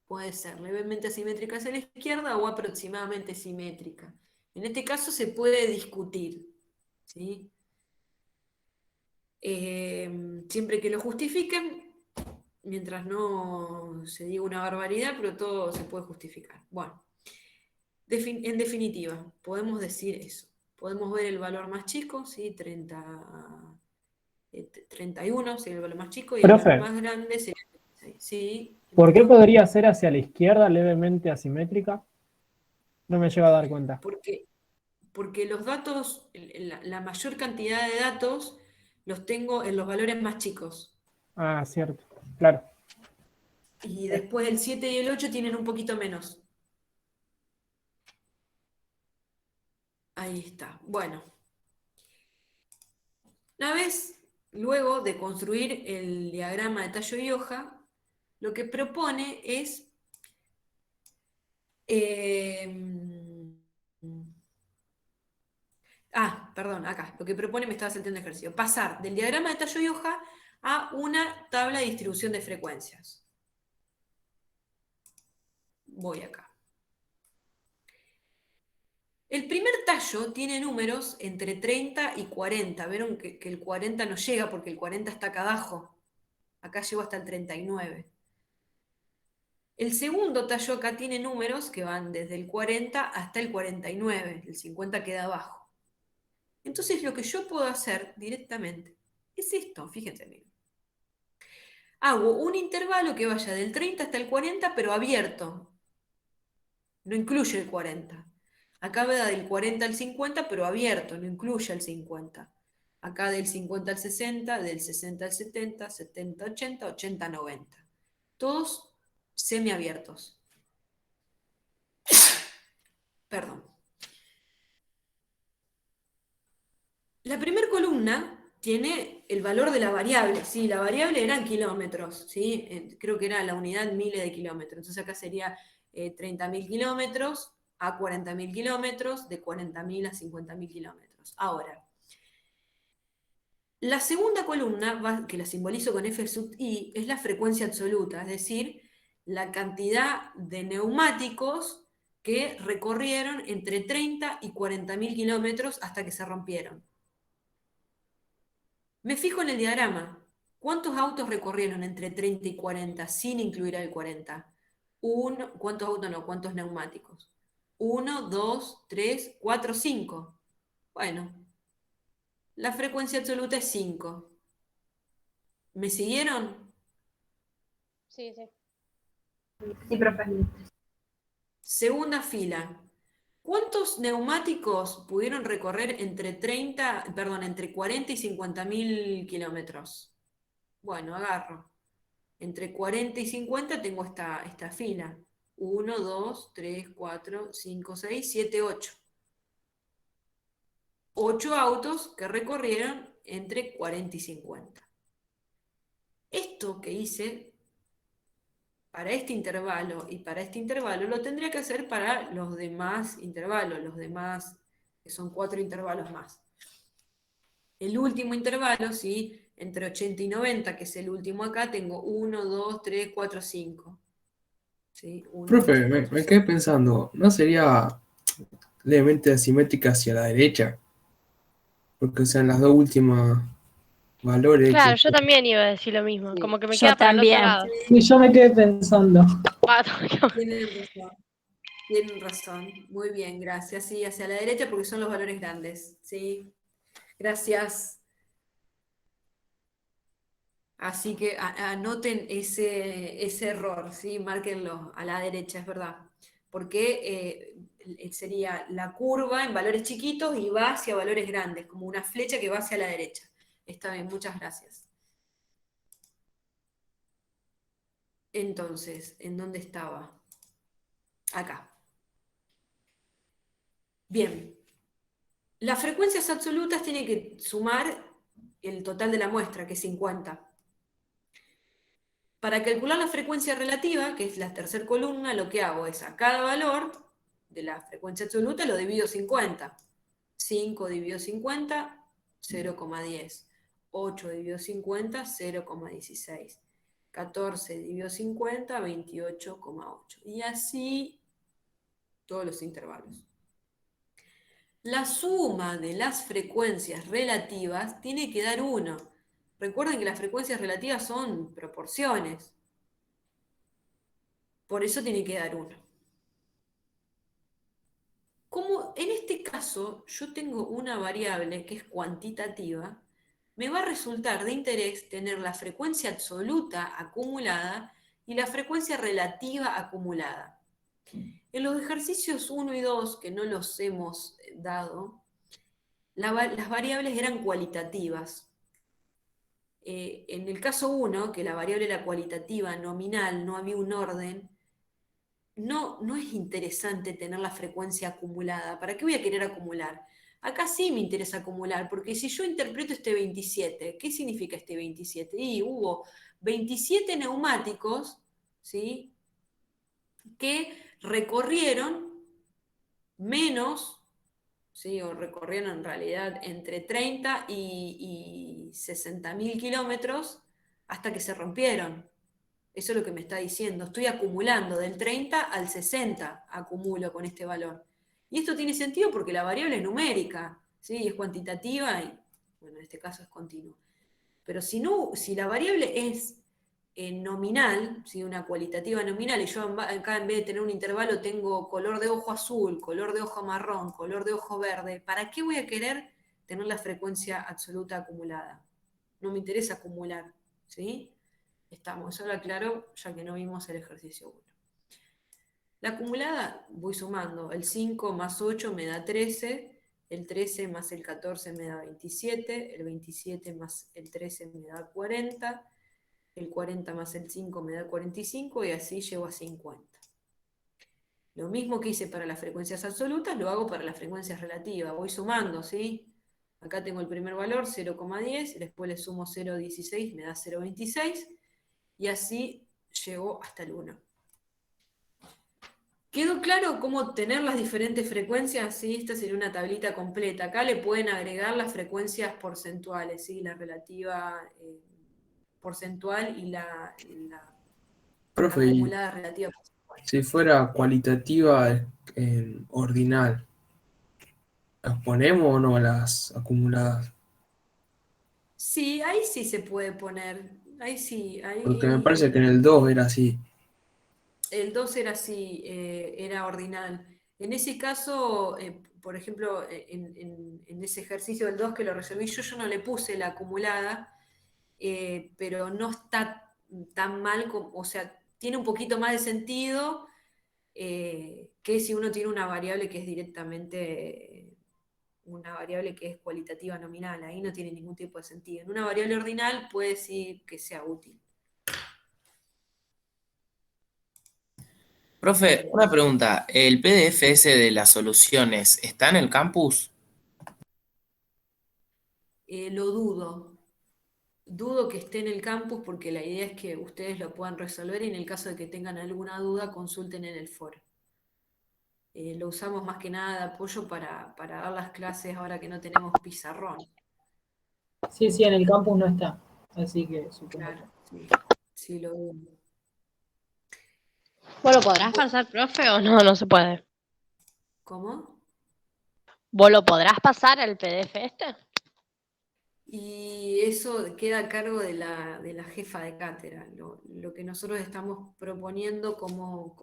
puede ser levemente asimétrica hacia la izquierda o aproximadamente simétrica. En este caso se puede discutir, ¿sí? Siempre que lo justifiquen, mientras no se diga una barbaridad, pero todo se puede justificar. Bueno, en definitiva, podemos decir eso. Podemos ver el valor más chico, ¿sí? 31 sería el valor más chico, y el valor Profe, más grande sería 36. ¿Sí? ¿por qué podría ser hacia la izquierda levemente asimétrica? No me llego a dar cuenta. Porque los datos, la mayor cantidad de datos, los tengo en los valores más chicos. Ah, cierto, claro. Y después el 7 y el 8 tienen un poquito menos. Ahí está. Bueno. Una vez, luego de construir el diagrama de tallo y hoja, lo que propone es... perdón, acá. Lo que propone, me estaba saltando el ejercicio. Pasar del diagrama de tallo y hoja a una tabla de distribución de frecuencias. Voy acá. El primer tallo tiene números entre 30 y 40. Vieron que el 40 no llega porque el 40 está acá abajo. Acá llego hasta el 39. El segundo tallo acá tiene números que van desde el 40 hasta el 49. El 50 queda abajo. Entonces lo que yo puedo hacer directamente es esto, fíjense bien. Hago un intervalo que vaya del 30 hasta el 40, pero abierto. No incluye el 40. Acá va del 40 al 50, pero abierto, no incluye el 50. Acá del 50 al 60, del 60 al 70, 70 al 80, 80 al 90. Todos semiabiertos. Perdón. La primera columna tiene el valor de la variable, ¿sí? La variable eran kilómetros, ¿sí? Creo que era la unidad miles de kilómetros. Entonces acá sería 30.000 kilómetros a 40.000 kilómetros, de 40.000 a 50.000 kilómetros. Ahora, la segunda columna, que la simbolizo con F sub I, es la frecuencia absoluta, es decir, la cantidad de neumáticos que recorrieron entre 30 y 40.000 kilómetros hasta que se rompieron. Me fijo en el diagrama. ¿Cuántos autos recorrieron entre 30 y 40 sin incluir el 40? ¿Cuántos autos no? ¿Cuántos neumáticos? 1, 2, 3, 4, 5. Bueno, la frecuencia absoluta es 5. ¿Me siguieron? Sí, sí. Sí, profe. Segunda fila. ¿Cuántos neumáticos pudieron recorrer entre 40 y 50.000 kilómetros? Bueno, agarro. Entre 40 y 50 tengo esta fila. 1, 2, 3, 4, 5, 6, 7, 8. 8 autos que recorrieron entre 40 y 50. Esto que hice para este intervalo y para este intervalo lo tendría que hacer para los demás intervalos, los demás, que son 4 intervalos más. El último intervalo, ¿sí? Entre 80 y 90, que es el último acá, tengo 1, 2, 3, 4, 5. ¿Sí? 1, Profe, 2, 4, me 5. quedé pensando, ¿no sería levemente asimétrica hacia la derecha? Porque, o sea, en las dos últimas valores Claro, X. yo también iba a decir lo mismo, Sí. como que me Yo queda para el otro también. lado. Sí, yo me quedé pensando. Tienen razón. Tienen razón. Muy bien, gracias. Sí, hacia la derecha porque son los valores grandes. Sí. Gracias. Así que anoten ese error, ¿sí? Márquenlo a la derecha, es verdad. Porque sería la curva en valores chiquitos y va hacia valores grandes, como una flecha que va hacia la derecha. Está bien, muchas gracias. Entonces, ¿en dónde estaba? Acá. Bien. Las frecuencias absolutas tienen que sumar el total de la muestra, que es 50. Para calcular la frecuencia relativa, que es la tercera columna, lo que hago es a cada valor de la frecuencia absoluta lo divido 50. 5 dividido 50, 0,10. 8 dividido 50, 0,16. 14 dividido 50, 28,8. Y así todos los intervalos. La suma de las frecuencias relativas tiene que dar 1. Recuerden que las frecuencias relativas son proporciones. Por eso tiene que dar 1. Como en este caso yo tengo una variable que es cuantitativa, me va a resultar de interés tener la frecuencia absoluta acumulada y la frecuencia relativa acumulada. En los ejercicios 1 y 2, que no los hemos dado, las variables eran cualitativas. En el caso 1, que la variable era cualitativa, nominal, no había un orden, no es interesante tener la frecuencia acumulada. ¿Para qué voy a querer acumular? Acá sí me interesa acumular, porque si yo interpreto este 27, ¿qué significa este 27? Y hubo 27 neumáticos, ¿sí?, que recorrieron menos, ¿sí?, o recorrieron en realidad entre 30 y 60.000 kilómetros hasta que se rompieron. Eso es lo que me está diciendo. Estoy acumulando del 30 al 60, acumulo con este valor. Y esto tiene sentido porque la variable es numérica, ¿sí?, es cuantitativa y, bueno, en este caso es continuo. Pero si la variable es nominal, ¿sí? Una cualitativa nominal, y yo acá en vez de tener un intervalo tengo color de ojo azul, color de ojo marrón, color de ojo verde, ¿para qué voy a querer tener la frecuencia absoluta acumulada? No me interesa acumular, ¿sí? Estamos, eso lo aclaro ya que no vimos el ejercicio 1. La acumulada voy sumando, el 5 más 8 me da 13, el 13 más el 14 me da 27, el 27 más el 13 me da 40, el 40 más el 5 me da 45 y así llego a 50. Lo mismo que hice para las frecuencias absolutas, lo hago para las frecuencias relativas, voy sumando, ¿sí? Acá tengo el primer valor, 0,10, después le sumo 0,16, me da 0,26, y así llego hasta el 1. ¿Quedó claro cómo tener las diferentes frecuencias? ¿Sí? Esta sería una tablita completa. Acá le pueden agregar las frecuencias porcentuales, ¿sí? La relativa porcentual y la Profe, y acumulada relativa porcentual. si fuera cualitativa en ordinal, ¿las ponemos o no las acumuladas? Sí, ahí sí se puede poner. Ahí sí. Porque me parece que en el 2 era así. El 2 era así, era ordinal. En ese caso, por ejemplo, en ese ejercicio del 2 que lo resolví yo no le puse la acumulada, pero no está tan mal, o sea, tiene un poquito más de sentido que si uno tiene una variable que es directamente una variable que es cualitativa nominal. Ahí no tiene ningún tipo de sentido. En una variable ordinal puede sí que sea útil. Profe, una pregunta. ¿El PDF ese de las soluciones está en el campus? Lo dudo. Dudo que esté en el campus porque la idea es que ustedes lo puedan resolver y en el caso de que tengan alguna duda consulten en el foro. Lo usamos más que nada de apoyo para dar las clases ahora que no tenemos pizarrón. Sí, sí, en el campus no está. Así que supongo. Claro, sí, sí lo dudo. ¿Vos lo podrás pasar, profe, o no? No se puede. ¿Cómo? ¿Vos lo podrás pasar el PDF este? Y eso queda a cargo de la jefa de cátedra. Lo que nosotros estamos proponiendo como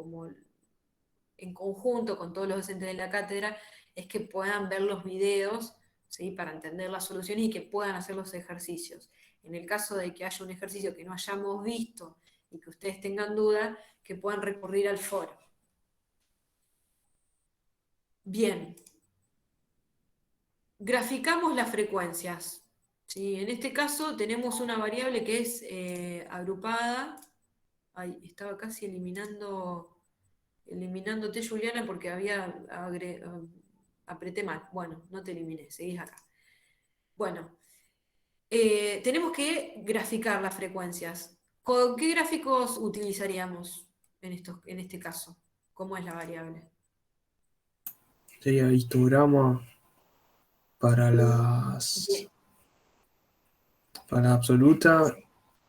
en conjunto con todos los docentes de la cátedra es que puedan ver los videos, ¿sí? Para entender las soluciones y que puedan hacer los ejercicios. En el caso de que haya un ejercicio que no hayamos visto y que ustedes tengan duda, que puedan recurrir al foro. Bien. Graficamos las frecuencias. ¿Sí? En este caso tenemos una variable que es agrupada. Ay, estaba casi eliminándote, Juliana, porque apreté mal. Bueno, no te eliminé, seguís acá. Bueno, tenemos que graficar las frecuencias. ¿Con qué gráficos utilizaríamos en este caso? ¿Cómo es la variable? Sería histograma para para la absoluta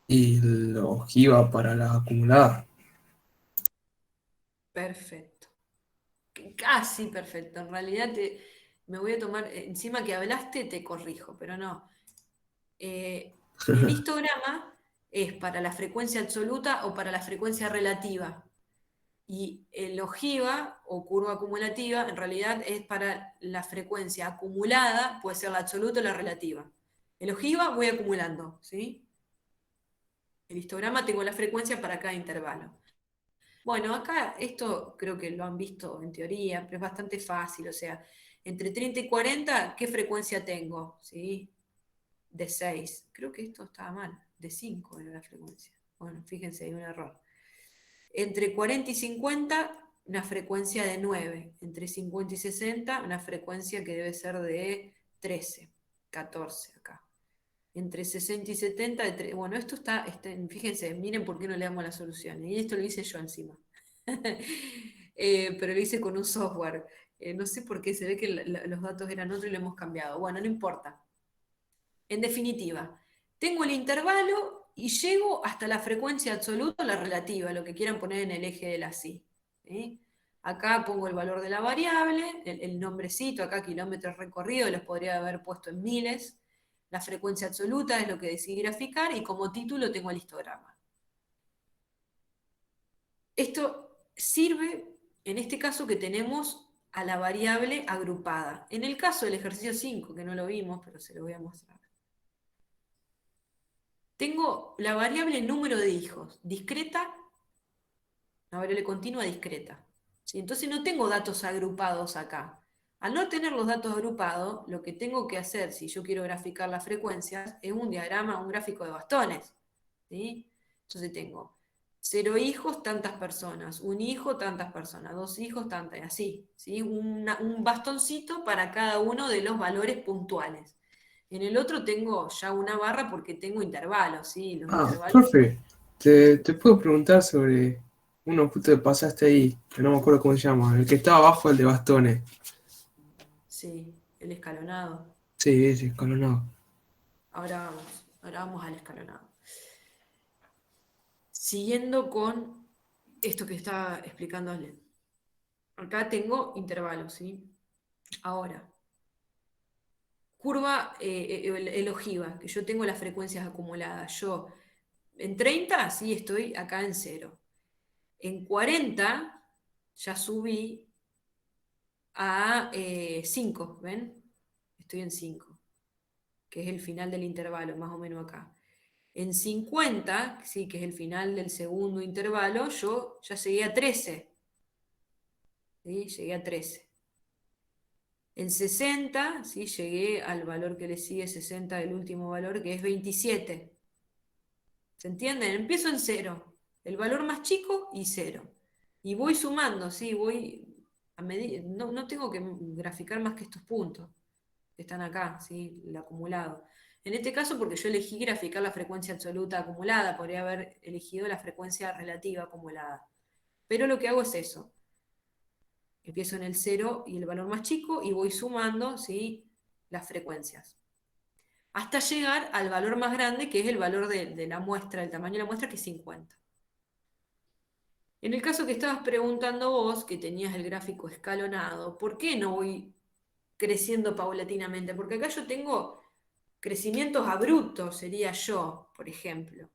y el ojiva para la acumulada. Perfecto. Casi perfecto. En realidad me voy a tomar, encima que hablaste te corrijo, pero no. El histograma es para la frecuencia absoluta o para la frecuencia relativa. Y el ojiva o curva acumulativa en realidad es para la frecuencia acumulada, puede ser la absoluta o la relativa. El ojiva voy acumulando, ¿sí? El histograma tengo la frecuencia para cada intervalo. Bueno, acá esto creo que lo han visto en teoría, pero es bastante fácil, o sea, entre 30 y 40, ¿qué frecuencia tengo? ¿Sí? De 6. Creo que esto estaba mal, de 5 era la frecuencia. Bueno, fíjense, hay un error. Entre 40 y 50, una frecuencia de 9. Entre 50 y 60, una frecuencia que debe ser de 13, 14 acá. Entre 60 y 70, bueno, esto está, fíjense, miren por qué no le damos la solución. Y esto lo hice yo encima. Pero lo hice con un software. No sé por qué, se ve que los datos eran otros y lo hemos cambiado. Bueno, no importa. En definitiva, tengo el intervalo y llego hasta la frecuencia absoluta o la relativa, lo que quieran poner en el eje de la SI. ¿Sí? Acá pongo el valor de la variable, el nombrecito, acá kilómetros recorridos, los podría haber puesto en miles. La frecuencia absoluta es lo que decidí graficar y como título tengo el histograma. Esto sirve en este caso que tenemos a la variable agrupada. En el caso del ejercicio 5, que no lo vimos, pero se lo voy a mostrar. Tengo la variable número de hijos, discreta, la variable continua discreta. ¿Sí? Entonces no tengo datos agrupados acá. Al no tener los datos agrupados, lo que tengo que hacer, si yo quiero graficar las frecuencias, es un diagrama, un gráfico de bastones. ¿Sí? Entonces tengo 0 hijos, tantas personas, 1 hijo, tantas personas, 2 hijos, tantas, y así. ¿Sí? Un bastoncito para cada uno de los valores puntuales. En el otro tengo ya una barra porque tengo intervalos, ¿sí? Los intervalos. Profe, te puedo preguntar sobre uno justo que pasaste ahí, que no me acuerdo cómo se llama, el que estaba abajo, el de bastones. Sí, el escalonado. Sí, ese escalonado. Ahora vamos al escalonado. Siguiendo con esto que estaba explicando Ale. Acá tengo intervalos, ¿sí? Ahora, curva, el ojiva, que yo tengo las frecuencias acumuladas. Yo en 30, sí, estoy acá en 0. En 40, ya subí a 5, ¿ven? Estoy en 5, que es el final del intervalo, más o menos acá. En 50, sí, que es el final del segundo intervalo, yo ya llegué a 13. ¿Sí? Llegué a 13. En 60, ¿sí? Llegué al valor que le sigue 60, el último valor, que es 27. ¿Se entienden? Empiezo en 0. El valor más chico y 0. Y voy sumando, ¿sí? Voy a medir. No tengo que graficar más que estos puntos que están acá, ¿sí? El acumulado. En este caso, porque yo elegí graficar la frecuencia absoluta acumulada, podría haber elegido la frecuencia relativa acumulada. Pero lo que hago es eso. Empiezo en el 0 y el valor más chico y voy sumando, ¿sí? Las frecuencias. Hasta llegar al valor más grande, que es el valor de la muestra, el tamaño de la muestra, que es 50. En el caso que estabas preguntando vos, que tenías el gráfico escalonado, ¿por qué no voy creciendo paulatinamente? Porque acá yo tengo crecimientos abruptos, sería yo, por ejemplo.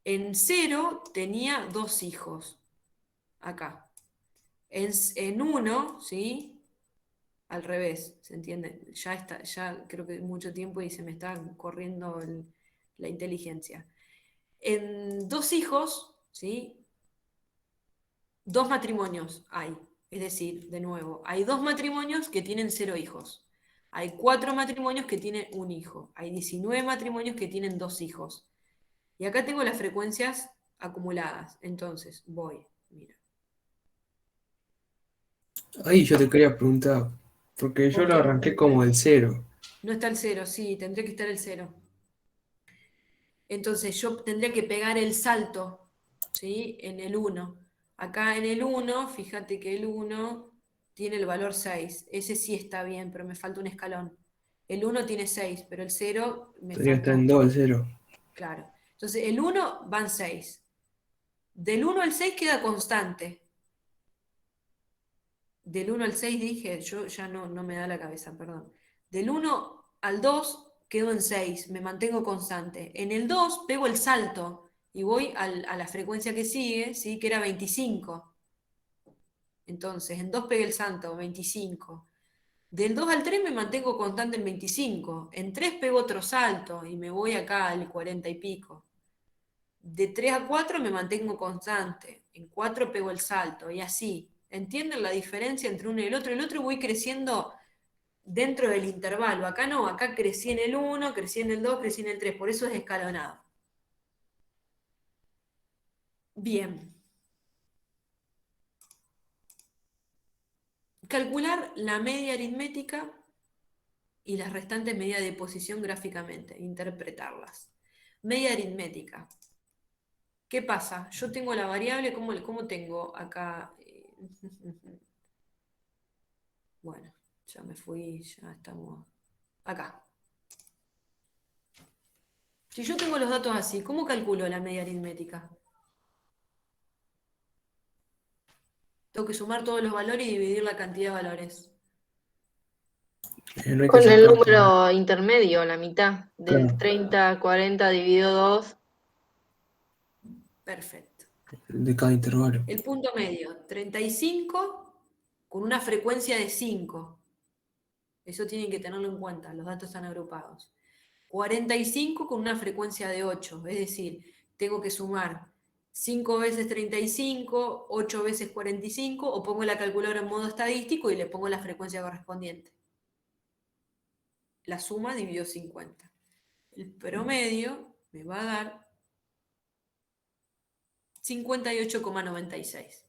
En 0 tenía 2 hijos, acá. En 1, ¿sí? Al revés, ¿se entiende? Ya creo que mucho tiempo y se me está corriendo la inteligencia. En 2 hijos, ¿sí? 2 matrimonios hay. Es decir, de nuevo, hay 2 matrimonios que tienen 0 hijos. Hay 4 matrimonios que tienen 1 hijo. Hay 19 matrimonios que tienen 2 hijos. Y acá tengo las frecuencias acumuladas. Entonces, voy, mira. Ahí yo te quería preguntar, porque yo ¿Por lo qué? arranqué como del 0. No está el 0, sí, tendría que estar el 0. Entonces yo tendría que pegar el salto, ¿sí? En el 1. Acá en el 1, fíjate que el 1 tiene el valor 6. Ese sí está bien, pero me falta un escalón. El 1 tiene 6, pero el 0 me Tendría que falta. estar en 2 el 0. Claro. Entonces el 1 van 6. Del 1 al 6 queda constante. Del 1 al 6 dije, yo ya no me da la cabeza, perdón. Del 1 al 2 quedo en 6, me mantengo constante. En el 2 pego el salto y voy a la frecuencia que sigue, ¿sí? Que era 25. Entonces, en 2 pegué el salto, 25. Del 2 al 3 me mantengo constante en 25. En 3 pego otro salto y me voy acá al 40 y pico. De 3 a 4 me mantengo constante. En 4 pego el salto y así. ¿Entienden la diferencia entre uno y el otro? El otro voy creciendo dentro del intervalo. Acá no, acá crecí en el 1, crecí en el 2, crecí en el 3. Por eso es escalonado. Bien. Calcular la media aritmética y las restantes medidas de posición gráficamente. Interpretarlas. Media aritmética. ¿Qué pasa? Yo tengo la variable, ¿cómo tengo acá? Bueno, ya me fui, ya estamos acá. Si yo tengo los datos así, ¿cómo calculo la media aritmética? Tengo que sumar todos los valores y dividir la cantidad de valores. No hay que Con el sacar número intermedio, la mitad, del Claro. 30 a 40 dividido 2. Perfecto. de cada intervalo. El punto medio, 35 con una frecuencia de 5. Eso tienen que tenerlo en cuenta, los datos están agrupados. 45 con una frecuencia de 8, es decir, tengo que sumar 5 veces 35, 8 veces 45, o pongo la calculadora en modo estadístico y le pongo la frecuencia correspondiente. La suma dividido 50. El promedio me va a dar 58,96.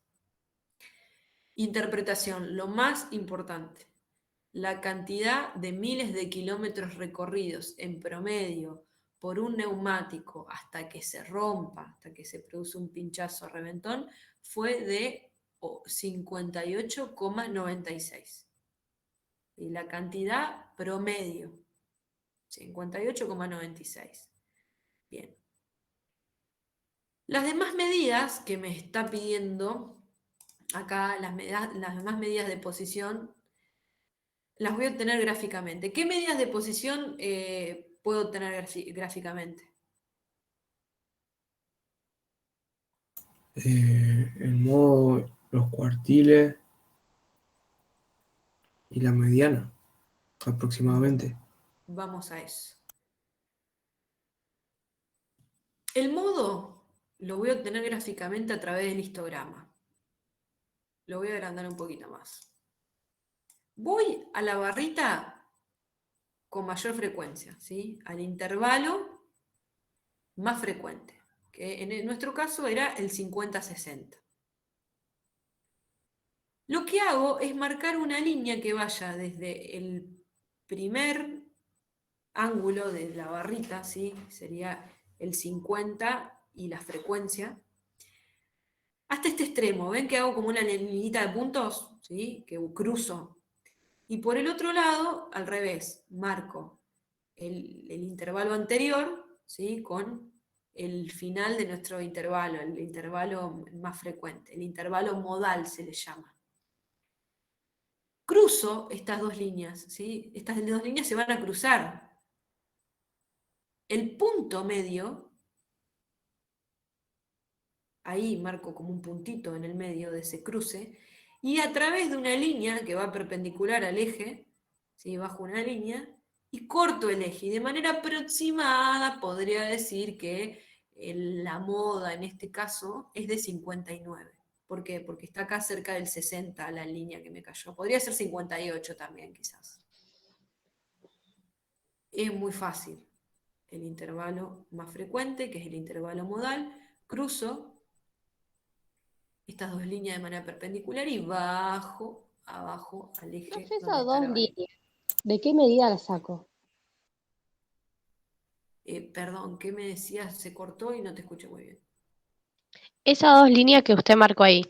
Interpretación, lo más importante. La cantidad de miles de kilómetros recorridos en promedio por un neumático hasta que se rompa, hasta que se produce un pinchazo reventón, fue de 58,96. Y la cantidad promedio, 58,96. Bien. Las demás medidas que me está pidiendo acá, las demás medidas de posición, las voy a obtener gráficamente. ¿Qué medidas de posición puedo obtener gráficamente? El modo, los cuartiles y la mediana, aproximadamente. Vamos a eso. El modo lo voy a obtener gráficamente a través del histograma. Lo voy a agrandar un poquito más. Voy a la barrita con mayor frecuencia, ¿sí? Al intervalo más frecuente, que en nuestro caso era el 50-60. Lo que hago es marcar una línea que vaya desde el primer ángulo de la barrita, ¿sí? Sería el 50 y la frecuencia, hasta este extremo. ¿Ven que hago como una lineita de puntos? ¿Sí? Que cruzo. Y por el otro lado, al revés, marco el intervalo anterior, ¿sí? Con el final de nuestro intervalo, el intervalo más frecuente, el intervalo modal se le llama. Cruzo estas dos líneas, ¿sí? Estas dos líneas se van a cruzar. El punto medio, ahí marco como un puntito en el medio de ese cruce, y a través de una línea que va perpendicular al eje, ¿sí? Bajo una línea, y corto el eje. Y de manera aproximada podría decir que la moda en este caso es de 59. ¿Por qué? Porque está acá cerca del 60 la línea que me cayó. Podría ser 58 también, quizás. Es muy fácil. El intervalo más frecuente, que es el intervalo modal, cruzo estas dos líneas de manera perpendicular y bajo abajo al eje Profe, donde esas está dos la varita. líneas, ¿de qué medida las saco? Perdón, ¿qué me decías? Se cortó y no te escuché muy bien. Esas dos líneas que usted marcó ahí,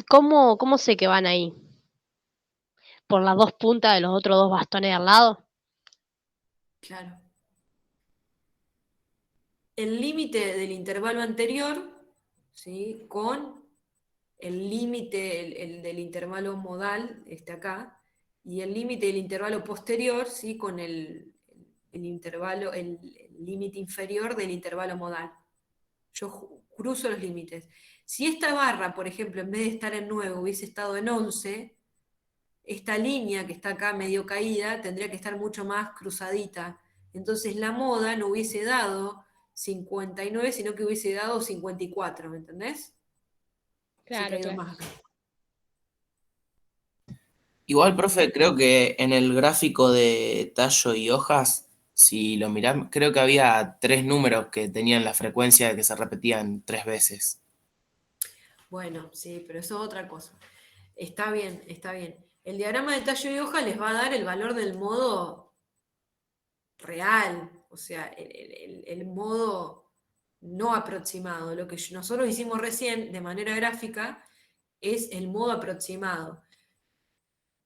¿cómo sé que van ahí? ¿Por las dos puntas de los otros dos bastones al lado? Claro. El límite del intervalo anterior, ¿sí? Con el límite el del intervalo modal, este acá, y el límite del intervalo posterior, ¿sí? Con el intervalo, el límite inferior del intervalo modal. Yo cruzo los límites. Si esta barra, por ejemplo, en vez de estar en 9 hubiese estado en 11, esta línea que está acá medio caída tendría que estar mucho más cruzadita. Entonces la moda no hubiese dado 59, sino que hubiese dado 54, ¿me entendés? Hubiese Claro, caído claro. más acá. Igual, profe, creo que en el gráfico de tallo y hojas, si lo mirás, creo que había 3 números que tenían la frecuencia de que se repetían 3 veces. Bueno, sí, pero eso es otra cosa. Está bien, está bien. El diagrama de tallo y hoja les va a dar el valor del modo real, o sea, el modo no aproximado. Lo que nosotros hicimos recién de manera gráfica es el modo aproximado.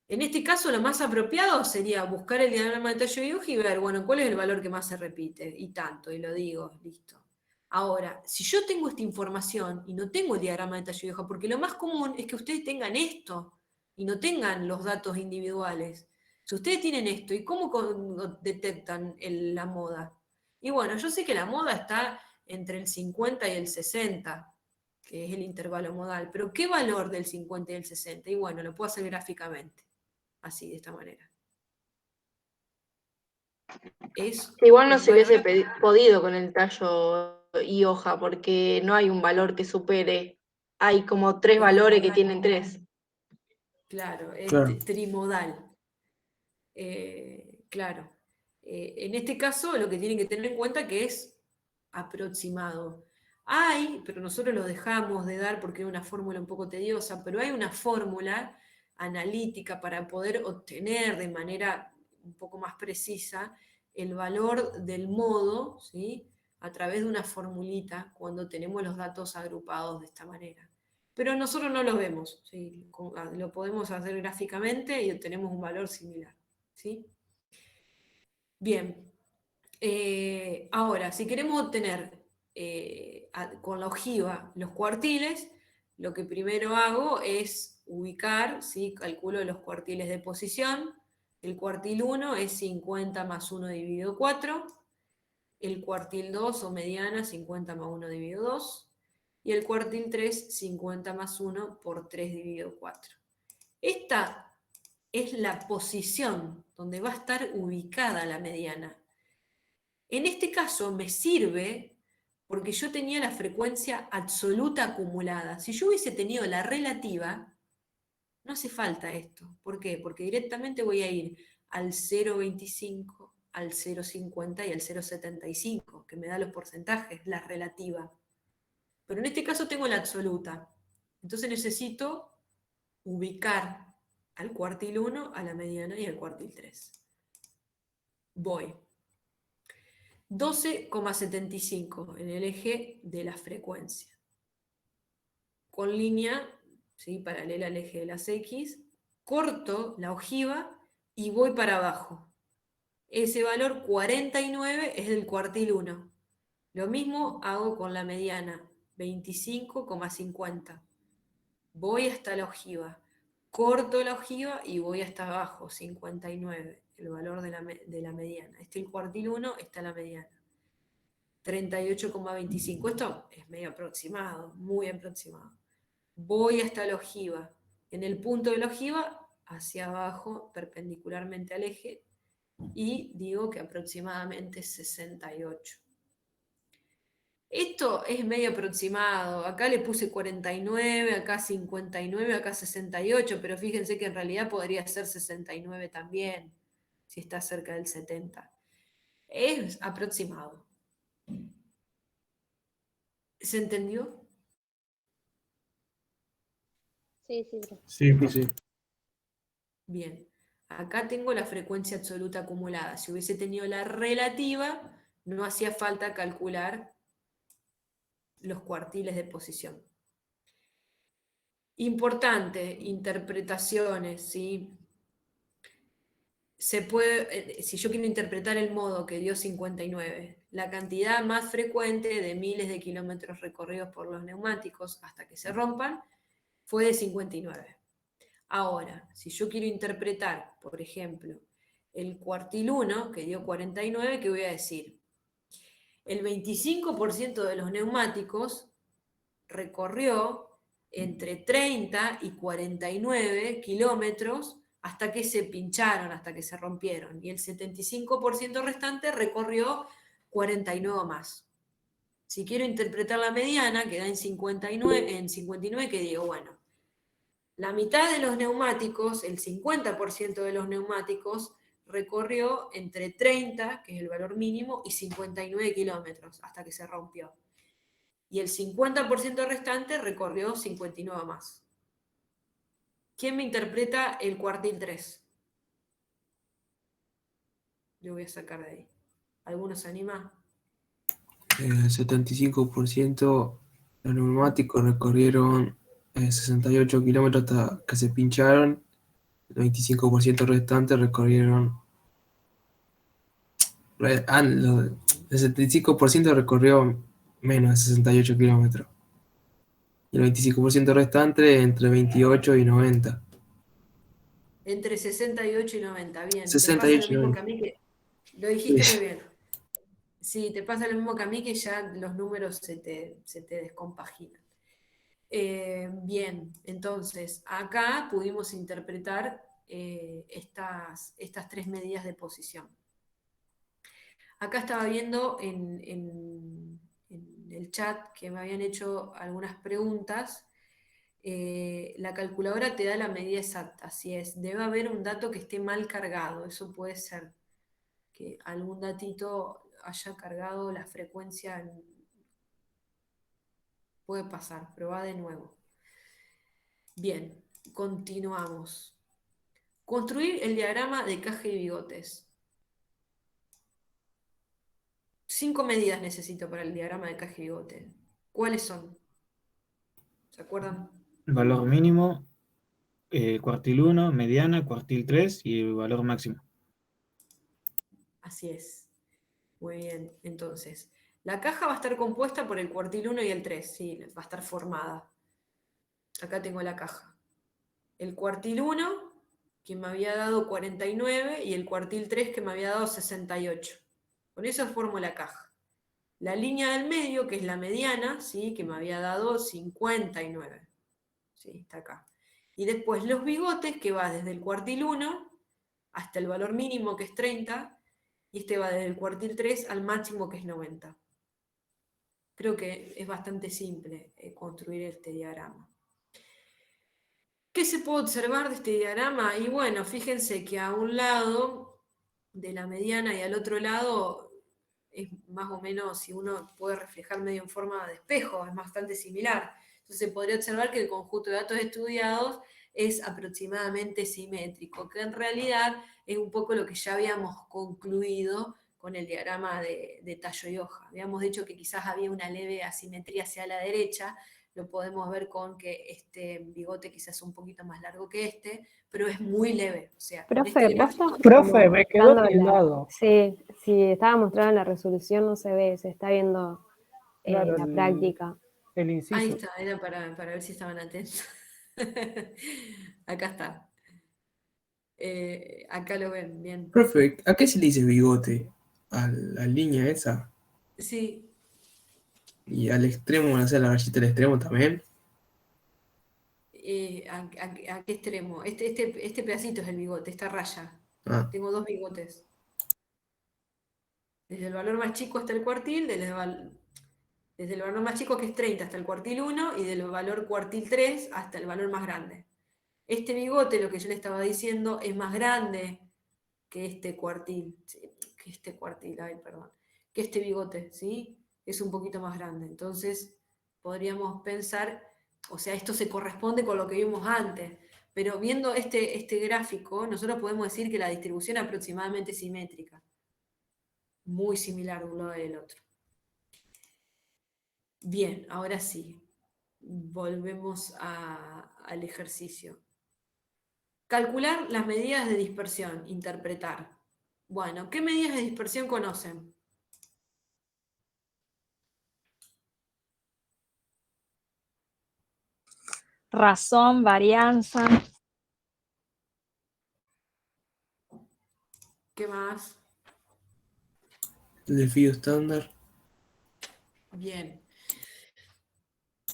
En este caso, lo más apropiado sería buscar el diagrama de tallo y hoja y ver, bueno, cuál es el valor que más se repite, y tanto, y lo digo, listo. Ahora, si yo tengo esta información y no tengo el diagrama de tallo y hoja, porque lo más común es que ustedes tengan esto y no tengan los datos individuales. Si ustedes tienen esto, ¿y cómo detectan la moda? Y bueno, yo sé que la moda está entre el 50 y el 60, que es el intervalo modal. Pero ¿qué valor del 50 y el 60? Y bueno, lo puedo hacer gráficamente, así, de esta manera. Igual no un se hubiese valor- podido con el tallo y hoja, porque no hay un valor que supere. Hay como 3 valores que tienen 3. Claro, es Claro. trimodal. Claro. En este caso, lo que tienen que tener en cuenta que es aproximado. Hay, pero nosotros lo dejamos de dar porque es una fórmula un poco tediosa, pero hay una fórmula analítica para poder obtener de manera un poco más precisa el valor del modo, ¿sí? A través de una formulita cuando tenemos los datos agrupados de esta manera. Pero nosotros no lo vemos, ¿sí? Lo podemos hacer gráficamente y obtenemos un valor similar, ¿sí? Bien, ahora, si queremos obtener con la ojiva los cuartiles, lo que primero hago es ubicar, ¿sí? Calculo los cuartiles de posición. El cuartil 1 es 50 más 1 dividido 4. El cuartil 2 o mediana, 50 más 1 dividido 2. Y el cuartil 3, 50 más 1 por 3 dividido 4. Esta es la posición donde va a estar ubicada la mediana. En este caso me sirve porque yo tenía la frecuencia absoluta acumulada. Si yo hubiese tenido la relativa, no hace falta esto. ¿Por qué? Porque directamente voy a ir al 0,25, al 0,50 y al 0,75, que me da los porcentajes, la relativa. Pero en este caso tengo la absoluta. Entonces necesito ubicar al cuartil 1, a la mediana y al cuartil 3. Voy. 12,75 en el eje de la frecuencia. Con línea, ¿sí? Paralela al eje de las X, corto la ojiva y voy para abajo. Ese valor 49 es del cuartil 1. Lo mismo hago con la mediana, 25,50. Voy hasta la ojiva. Corto la ojiva y voy hasta abajo, 59, el valor de la mediana. Este es el cuartil 1, está la mediana. 38,25. Esto es medio aproximado, muy aproximado. Voy hasta la ojiva. En el punto de la ojiva, hacia abajo, perpendicularmente al eje, y digo que aproximadamente 68. Esto es medio aproximado. Acá le puse 49, acá 59, acá 68, pero fíjense que en realidad podría ser 69 también, si está cerca del 70. Es aproximado. ¿Se entendió? Sí, sí. Sí, sí. Bien. Acá tengo la frecuencia absoluta acumulada. Si hubiese tenido la relativa, no hacía falta calcular los cuartiles de posición. Importante, interpretaciones, ¿sí? Se puede, si yo quiero interpretar el modo que dio 59, la cantidad más frecuente de miles de kilómetros recorridos por los neumáticos hasta que se rompan fue de 59. Ahora, si yo quiero interpretar, por ejemplo, el cuartil 1, que dio 49, ¿qué voy a decir? El 25% de los neumáticos recorrió entre 30 y 49 kilómetros hasta que se pincharon, hasta que se rompieron. Y el 75% restante recorrió 49 más. Si quiero interpretar la mediana, que da en 59, que digo, bueno, la mitad de los neumáticos, el 50% de los neumáticos, recorrió entre 30, que es el valor mínimo, y 59 kilómetros hasta que se rompió. Y el 50% restante recorrió 59 más. ¿Quién me interpreta el cuartil 3? Lo voy a sacar de ahí. ¿Alguno se anima? 75% de los neumáticos recorrieron 68 kilómetros hasta que se pincharon. El 25% restante recorrieron. El 75% recorrió menos de 68 kilómetros. Y el 25% restante entre 28 y 90. Entre 68 y 90. Bien, te pasa 68 lo y mismo 90. que a mí, que lo dijiste Sí. muy bien. Sí, te pasa lo mismo que a mí, que ya los números se te descompaginan. Bien, entonces acá pudimos interpretar estas tres medidas de posición. Acá estaba viendo en el chat que me habían hecho algunas preguntas. La calculadora te da la medida exacta, así es. Debe haber un dato que esté mal cargado, eso puede ser que algún datito haya cargado la frecuencia, puede pasar, probá de nuevo. Bien, continuamos. Construir el diagrama de caja y bigotes. 5 medidas necesito para el diagrama de caja y bigote. ¿Cuáles son? ¿Se acuerdan? El valor mínimo, cuartil 1, mediana, cuartil 3 y el valor máximo. Así es. Muy bien, entonces. La caja va a estar compuesta por el cuartil 1 y el 3, sí, va a estar formada. Acá tengo la caja. El cuartil 1, que me había dado 49, y el cuartil 3, que me había dado 68. Con eso formo la caja. La línea del medio, que es la mediana, ¿sí? Que me había dado 59. ¿Sí? Está acá. Y después los bigotes, que va desde el cuartil 1 hasta el valor mínimo, que es 30, y este va desde el cuartil 3 al máximo, que es 90. Creo que es bastante simple construir este diagrama. ¿Qué se puede observar de este diagrama? Y bueno, fíjense que a un lado de la mediana y al otro lado es más o menos, si uno puede reflejar medio en forma de espejo, es bastante similar. Entonces se podría observar que el conjunto de datos estudiados es aproximadamente simétrico, que en realidad es un poco lo que ya habíamos concluido con el diagrama de tallo y hoja. Habíamos dicho que quizás había una leve asimetría hacia la derecha, lo podemos ver con que este bigote quizás es un poquito más largo que este, pero es muy leve. O sea, con Profe, este vos estás gráfico, Profe, como me quedó mostrando tildado. Sí, si estaba mostrando la resolución no se ve, se está viendo Claro, la práctica. el inciso. ahí está, era para ver si estaban atentos. Acá está. Acá lo ven, bien. Profe, ¿a qué se le dice bigote? ¿A la línea esa? Sí, ¿Y al extremo, o sea, la rayita del extremo también? ¿a qué extremo? Este pedacito es el bigote, esta raya. Ah, Tengo dos bigotes. Desde el valor más chico hasta el cuartil, desde el valor más chico, que es 30, hasta el cuartil 1, y del valor cuartil 3 hasta el valor más grande. Este bigote, lo que yo le estaba diciendo, es más grande que este cuartil, que este bigote, ¿sí? Es un poquito más grande. Entonces, podríamos pensar, o sea, esto se corresponde con lo que vimos antes, pero viendo este gráfico, nosotros podemos decir que la distribución es aproximadamente simétrica, muy similar de un lado del otro. Bien, ahora sí, volvemos al ejercicio. Calcular las medidas de dispersión, interpretar. Bueno, ¿qué medidas de dispersión conocen? Razón, varianza. ¿Qué más? el desvío estándar, Bien.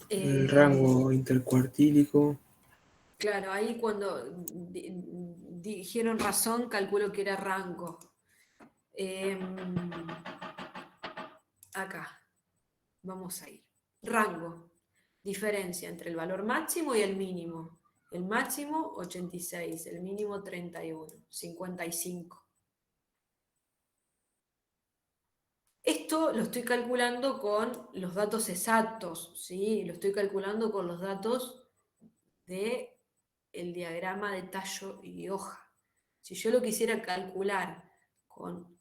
el rango intercuartílico. Claro, ahí cuando dijeron razón, calculo que era rango. Acá, vamos a ir. Rango, diferencia entre el valor máximo y el mínimo. El máximo 86, el mínimo 31, 55. Esto lo estoy calculando con los datos exactos, ¿sí? Lo estoy calculando con los datos del diagrama de tallo y hoja. Si yo lo quisiera calcular con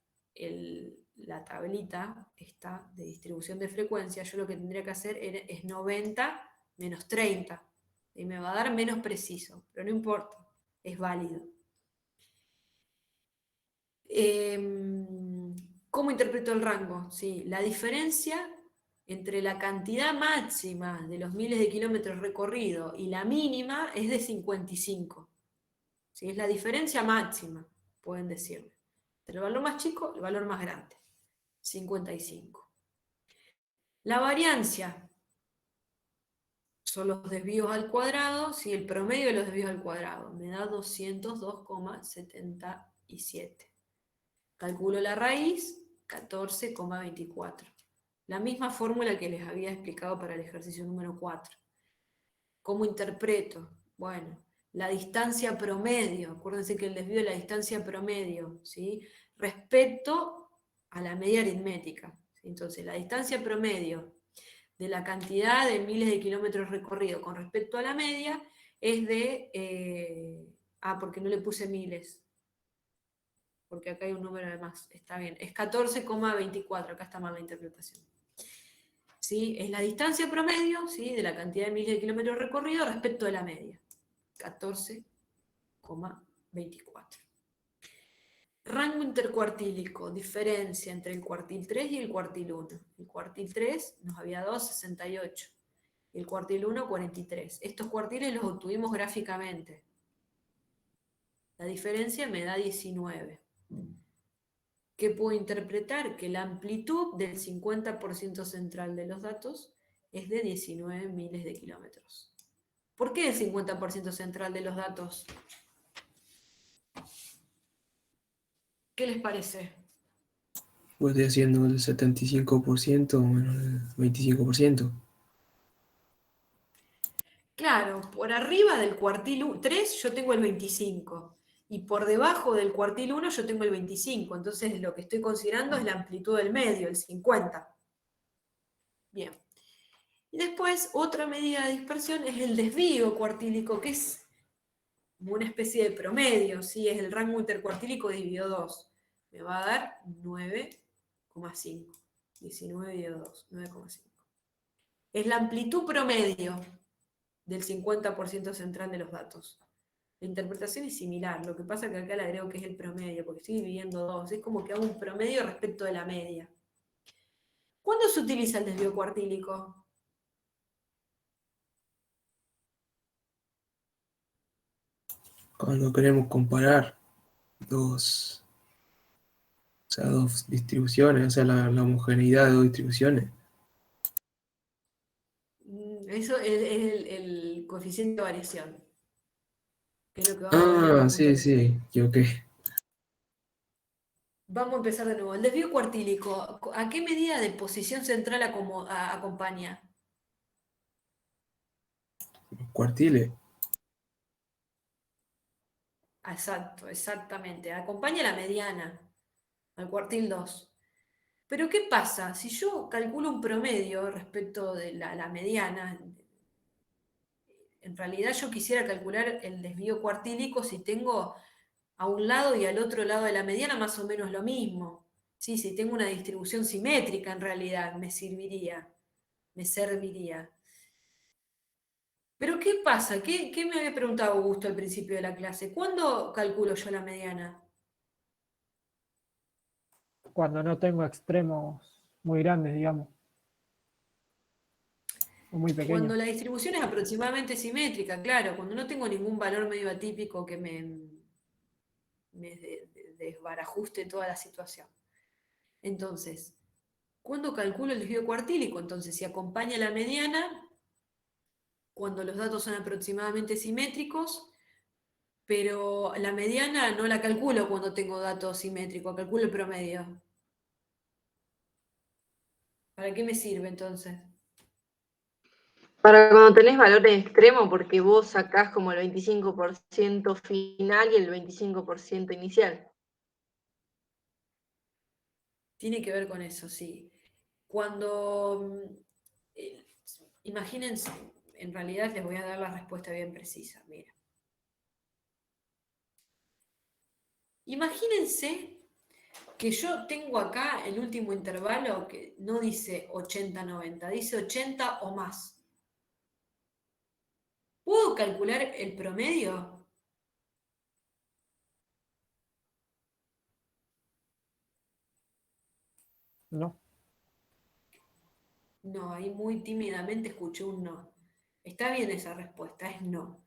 la tablita esta de distribución de frecuencia, yo lo que tendría que hacer es 90 menos 30. Y me va a dar menos preciso, pero no importa, es válido. ¿Cómo interpreto el rango? Sí, la diferencia entre la cantidad máxima de los miles de kilómetros recorridos y la mínima es de 55. ¿Sí? Es la diferencia máxima, pueden decirme. Entre el valor más chico y el valor más grande. 55. La variancia son los desvíos al cuadrado, ¿sí? El promedio de los desvíos al cuadrado me da 202,77. Calculo la raíz, 14,24. La misma fórmula que les había explicado para el ejercicio número 4. ¿Cómo interpreto? Bueno, la distancia promedio, acuérdense que el desvío es la distancia promedio, ¿sí? Respecto a la media aritmética. ¿Sí? Entonces, la distancia promedio de la cantidad de miles de kilómetros recorridos con respecto a la media es de... porque no le puse miles, porque acá hay un número de más, está bien, es 14,24, acá está mal la interpretación. ¿Sí? Es la distancia promedio, ¿sí? De la cantidad de miles de kilómetros recorridos respecto a la media, 14,24. Rango intercuartílico, diferencia entre el cuartil 3 y el cuartil 1. El cuartil 3 nos había dado 68, y el cuartil 1 43. Estos cuartiles los obtuvimos gráficamente. La diferencia me da 19. ¿Qué puedo interpretar? Que la amplitud del 50% central de los datos es de 19 miles de kilómetros. ¿Por qué el 50% central de los datos? ¿Qué les parece? Pues estoy haciendo el 75% menos el 25%. Claro, por arriba del cuartil 3 yo tengo el 25 y por debajo del cuartil 1 yo tengo el 25, entonces lo que estoy considerando es la amplitud del medio, el 50. Bien. Y después otra medida de dispersión es el desvío cuartílico, que es como una especie de promedio, ¿sí? Es el rango intercuartílico dividido 2. Me va a dar 9,5. 19 dividido 2, 9,5. Es la amplitud promedio del 50% central de los datos. La interpretación es similar, lo que pasa es que acá le agrego que es el promedio, porque estoy dividiendo 2, es como que hago un promedio respecto de la media. ¿Cuándo se utiliza el desvío cuartílico? Cuando queremos comparar dos distribuciones, o sea, la homogeneidad de dos distribuciones. Eso es el coeficiente de variación. Que es lo que vamos a ver en un Sí, punto. sí, equivoqué. Vamos a empezar de nuevo. El desvío cuartílico, ¿a qué medida de posición central acompaña? Cuartiles. Exacto, exactamente. Acompaña la mediana, al cuartil 2. Pero ¿qué pasa? Si yo calculo un promedio respecto de la mediana, en realidad yo quisiera calcular el desvío cuartílico si tengo a un lado y al otro lado de la mediana más o menos lo mismo. Sí, si tengo una distribución simétrica en realidad me serviría. Pero ¿qué pasa? ¿Qué me había preguntado Augusto al principio de la clase? ¿Cuándo calculo yo la mediana? Cuando no tengo extremos muy grandes, digamos. O muy pequeños. Cuando la distribución es aproximadamente simétrica, claro, cuando no tengo ningún valor medio atípico que me desbarajuste toda la situación. Entonces, ¿cuándo calculo el desvío cuartílico? Entonces, si acompaña la mediana, cuando los datos son aproximadamente simétricos, pero la mediana no la calculo cuando tengo datos simétricos, calculo el promedio. ¿Para qué me sirve entonces? Para cuando tenés valores extremos, porque vos sacás como el 25% final y el 25% inicial. Tiene que ver con eso, sí. Cuando, imagínense, en realidad les voy a dar la respuesta bien precisa, mira. Imagínense que yo tengo acá el último intervalo que no dice 80-90, dice 80 o más. ¿Puedo calcular el promedio? No. No, ahí muy tímidamente escuché un no. Está bien esa respuesta, es no.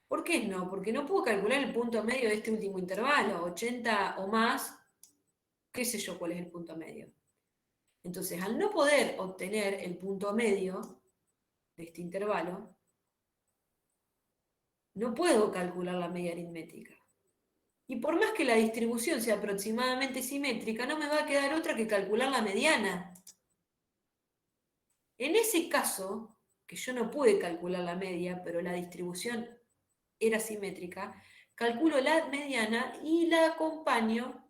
¿Por qué es no? Porque no puedo calcular el punto medio de este último intervalo, 80 o más, qué sé yo cuál es el punto medio. Entonces, al no poder obtener el punto medio de este intervalo, no puedo calcular la media aritmética. Y por más que la distribución sea aproximadamente simétrica, no me va a quedar otra que calcular la mediana. En ese caso, que yo no pude calcular la media, pero la distribución era simétrica, calculo la mediana y la acompaño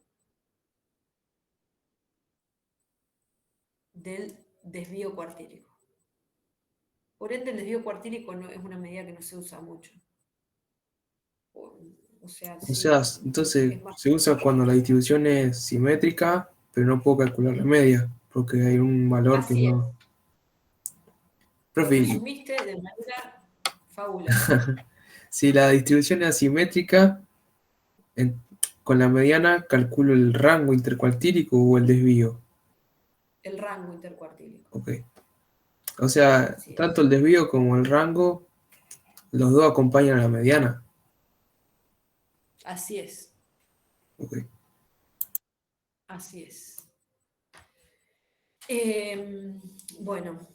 del desvío cuartílico. Por ende, el desvío cuartílico no, es una medida que no se usa mucho. O sea, O sea, entonces es más. se usa cuando la distribución es simétrica, pero no puedo calcular la media, porque hay un valor que Así es. no. Lo Profe, resumiste de manera fabulosa. si la distribución es asimétrica, con la mediana calculo el rango intercuartílico o el desvío. El rango intercuartílico. Ok. O sea, Así tanto es. el desvío como el rango, los dos acompañan a la mediana. Así es. Ok. Así es. Bueno.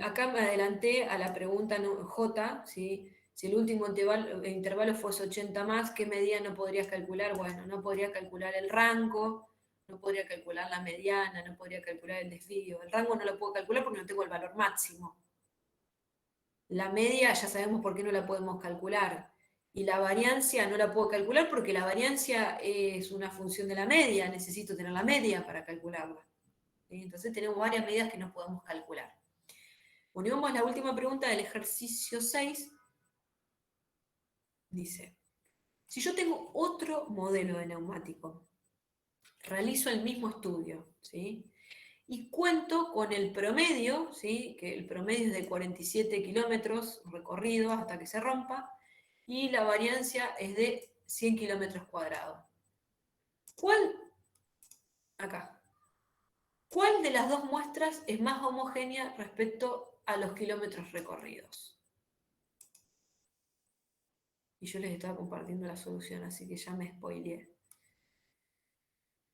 Acá me adelanté a la pregunta J, ¿sí? Si el último intervalo fuese 80 más, ¿qué medida no podrías calcular? Bueno, no podría calcular el rango, no podría calcular la mediana, no podría calcular el desvío. El rango no lo puedo calcular porque no tengo el valor máximo. La media ya sabemos por qué no la podemos calcular. Y la variancia no la puedo calcular porque la variancia es una función de la media, necesito tener la media para calcularla. Entonces tenemos varias medidas que no podemos calcular. Bueno, y vamos a la última pregunta del ejercicio 6. Dice, si yo tengo otro modelo de neumático, realizo el mismo estudio, ¿sí? Y cuento con el promedio, ¿sí? Que el promedio es de 47 kilómetros recorridos hasta que se rompa, y la variancia es de 100 kilómetros cuadrados. ¿Cuál de las dos muestras es más homogénea respecto a los kilómetros recorridos? Y yo les estaba compartiendo la solución, así que ya me spoileé.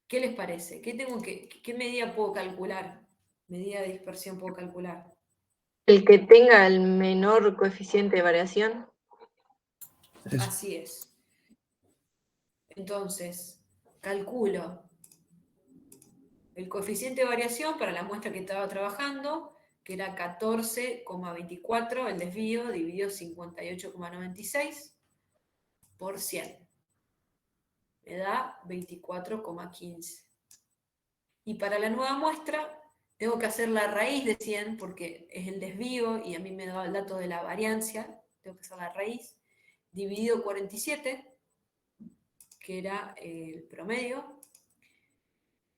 ¿Qué les parece? ¿Qué medida puedo calcular? ¿Medida de dispersión puedo calcular? El que tenga el menor coeficiente de variación. Así es. Entonces, calculo el coeficiente de variación para la muestra que estaba trabajando, que era 14,24, el desvío, dividido 58,96 por 100. Me da 24,15. Y para la nueva muestra, tengo que hacer la raíz de 100, porque es el desvío, y a mí me da el dato de la variancia, tengo que hacer la raíz, dividido 47, que era el promedio,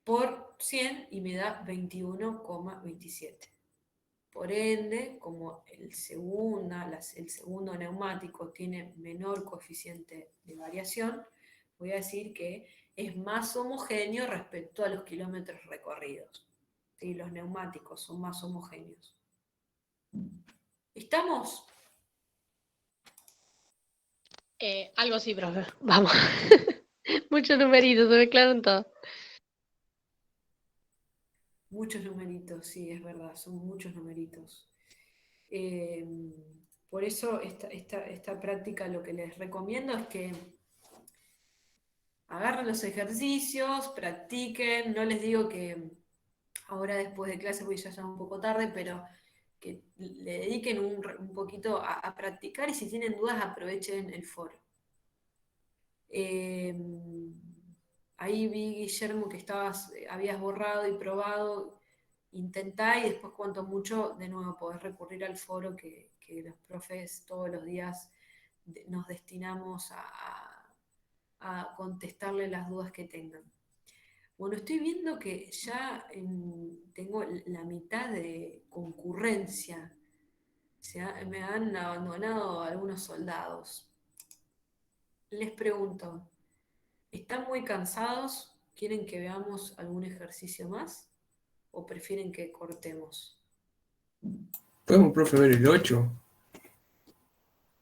por 100, y me da 21,27. Por ende, como el segundo neumático tiene menor coeficiente de variación, voy a decir que es más homogéneo respecto a los kilómetros recorridos. ¿Sí? Los neumáticos son más homogéneos. ¿Estamos? Algo sí, profe. Vamos. Muchos numeritos, se mezclaron todo. Muchos numeritos, sí, es verdad, son muchos numeritos. Por eso esta práctica lo que les recomiendo es que agarren los ejercicios, practiquen, no les digo que ahora después de clase, porque ya es un poco tarde, pero que le dediquen un poquito a practicar, y si tienen dudas aprovechen el foro. Ahí vi, Guillermo, que habías borrado y probado, intentá, y después cuanto mucho, de nuevo, podés recurrir al foro que los profes todos los días nos destinamos a contestarle las dudas que tengan. Bueno, estoy viendo que ya tengo la mitad de concurrencia. Me han abandonado algunos soldados. Les pregunto, ¿están muy cansados? ¿Quieren que veamos algún ejercicio más? ¿O prefieren que cortemos? ¿Podemos, profe, ver el 8?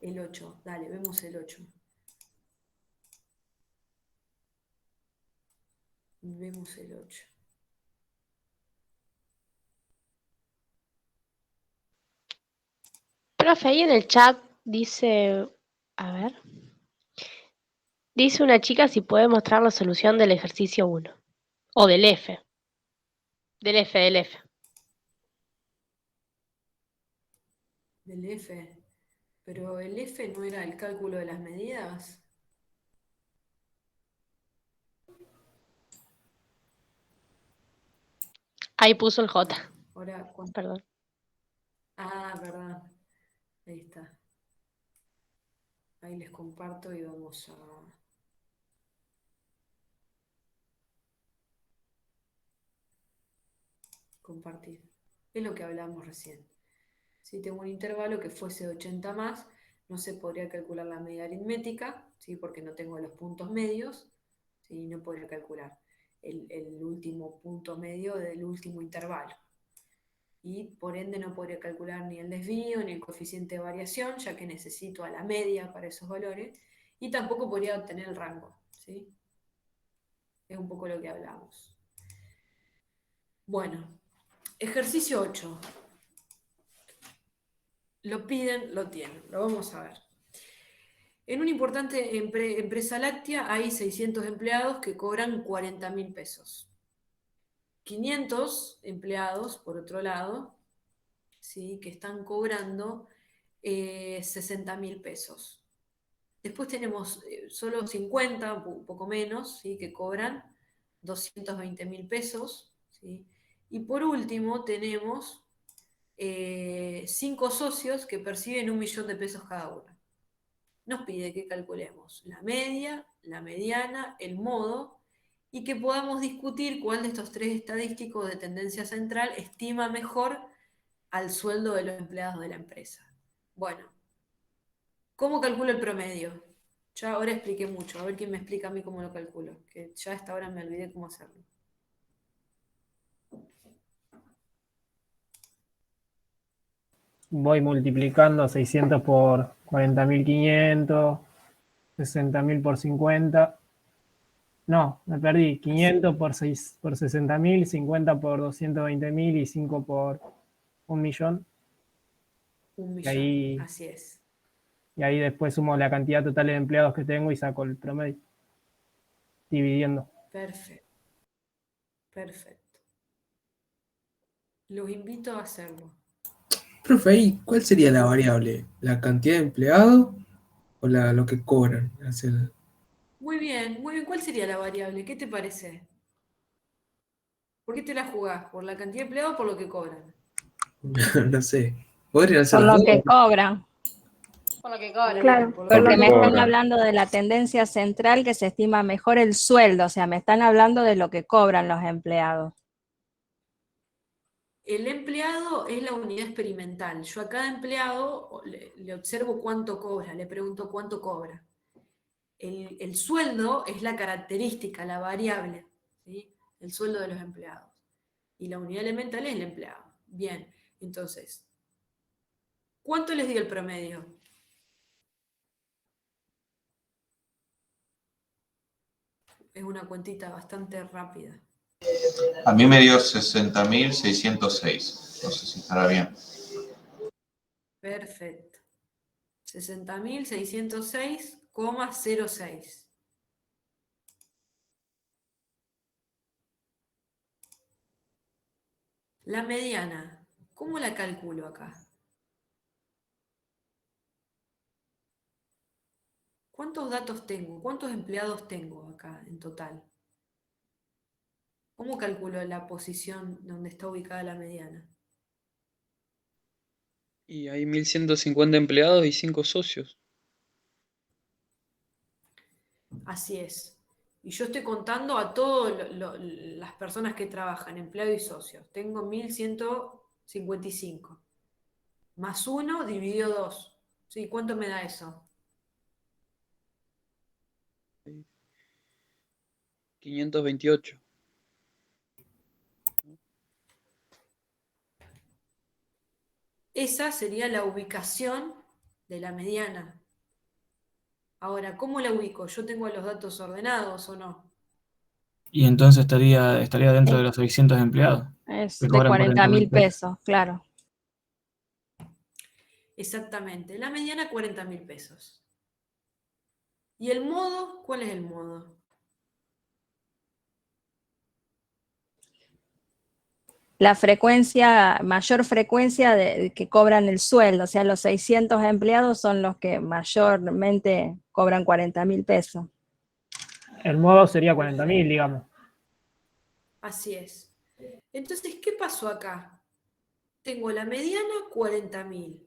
El 8, dale, vemos el 8. Vemos el 8. Profe, ahí en el chat dice, a ver, dice una chica si puede mostrar la solución del ejercicio 1. O del F. Del F. Del F. Pero el F no era el cálculo de las medidas. Ahí puso el J. Ahora, Perdón. Ah, verdad. Ahí está. Ahí les comparto y vamos a... compartir. Es lo que hablamos recién. Si tengo un intervalo que fuese de 80 más, no se podría calcular la media aritmética, ¿sí? Porque no tengo los puntos medios, ¿sí? No podría calcular el último punto medio del último intervalo. Y por ende no podría calcular ni el desvío ni el coeficiente de variación, ya que necesito a la media para esos valores, y tampoco podría obtener el rango, ¿sí? Es un poco lo que hablamos. Bueno, ejercicio 8. Lo piden, lo tienen, lo vamos a ver. En una importante empresa láctea hay 600 empleados que cobran 40.000 pesos. 500 empleados, por otro lado, ¿sí? Que están cobrando 60.000 pesos. Después tenemos solo 50, un poco menos, ¿sí? Que cobran 220.000 pesos. ¿Sí? Y por último tenemos 5 socios que perciben 1.000.000 de pesos cada uno. Nos pide que calculemos la media, la mediana, el modo, y que podamos discutir cuál de estos tres estadísticos de tendencia central estima mejor al sueldo de los empleados de la empresa. Bueno, ¿cómo calculo el promedio? Ya ahora expliqué mucho, a ver quién me explica a mí cómo lo calculo, que ya a esta hora me olvidé cómo hacerlo. Voy multiplicando 600 por 40.500, 60.000 por 50. No, me perdí. 500 por 60.000, 50 por 220.000 y 5 por 1.000.000. 1.000.000, ahí, así es. Y ahí después sumo la cantidad total de empleados que tengo y saco el promedio. Dividiendo. Perfecto. Perfecto. Los invito a hacerlo. Profe, ahí, ¿cuál sería la variable? ¿La cantidad de empleados o lo que cobran? Muy bien, muy bien. ¿Cuál sería la variable? ¿Qué te parece? ¿Por qué te la jugás? ¿Por la cantidad de empleados o por lo que cobran? No sé. ¿Podrían ser Por las lo dos? que cobran. Por lo que cobran. Claro, Por lo Porque que me están cobran. hablando de la tendencia central que se estima mejor el sueldo, o sea, me están hablando de lo que cobran los empleados. El empleado es la unidad experimental. Yo a cada empleado le observo cuánto cobra, le pregunto cuánto cobra. El sueldo es la característica, la variable, ¿sí? El sueldo de los empleados. Y la unidad elemental es el empleado. Bien, entonces, ¿cuánto les dio el promedio? Es una cuentita bastante rápida. A mí me dio 60.606. No sé si estará bien. Perfecto. 60.606,06. La mediana, ¿cómo la calculo acá? ¿Cuántos datos tengo? ¿Cuántos empleados tengo acá en total? ¿Cómo calculo la posición donde está ubicada la mediana? Y hay 1.150 empleados y 5 socios. Así es. Y yo estoy contando a todas las personas que trabajan, empleados y socios. Tengo 1.155. Más 1 dividido 2. ¿Sí? ¿Cuánto me da eso? 528. Esa sería la ubicación de la mediana. Ahora, ¿cómo la ubico? ¿Yo tengo los datos ordenados o no? Y entonces estaría dentro de los 600 empleados. Es Que de cobran 40.000 40.000 pesos. pesos, claro. Exactamente. La mediana 40.000 pesos. ¿Y el modo? ¿Cuál es el modo? La frecuencia, mayor frecuencia que cobran el sueldo, o sea, los 600 empleados son los que mayormente cobran 40.000 pesos. El modo sería 40.000, digamos. Así es. Entonces, ¿qué pasó acá? Tengo la mediana 40.000,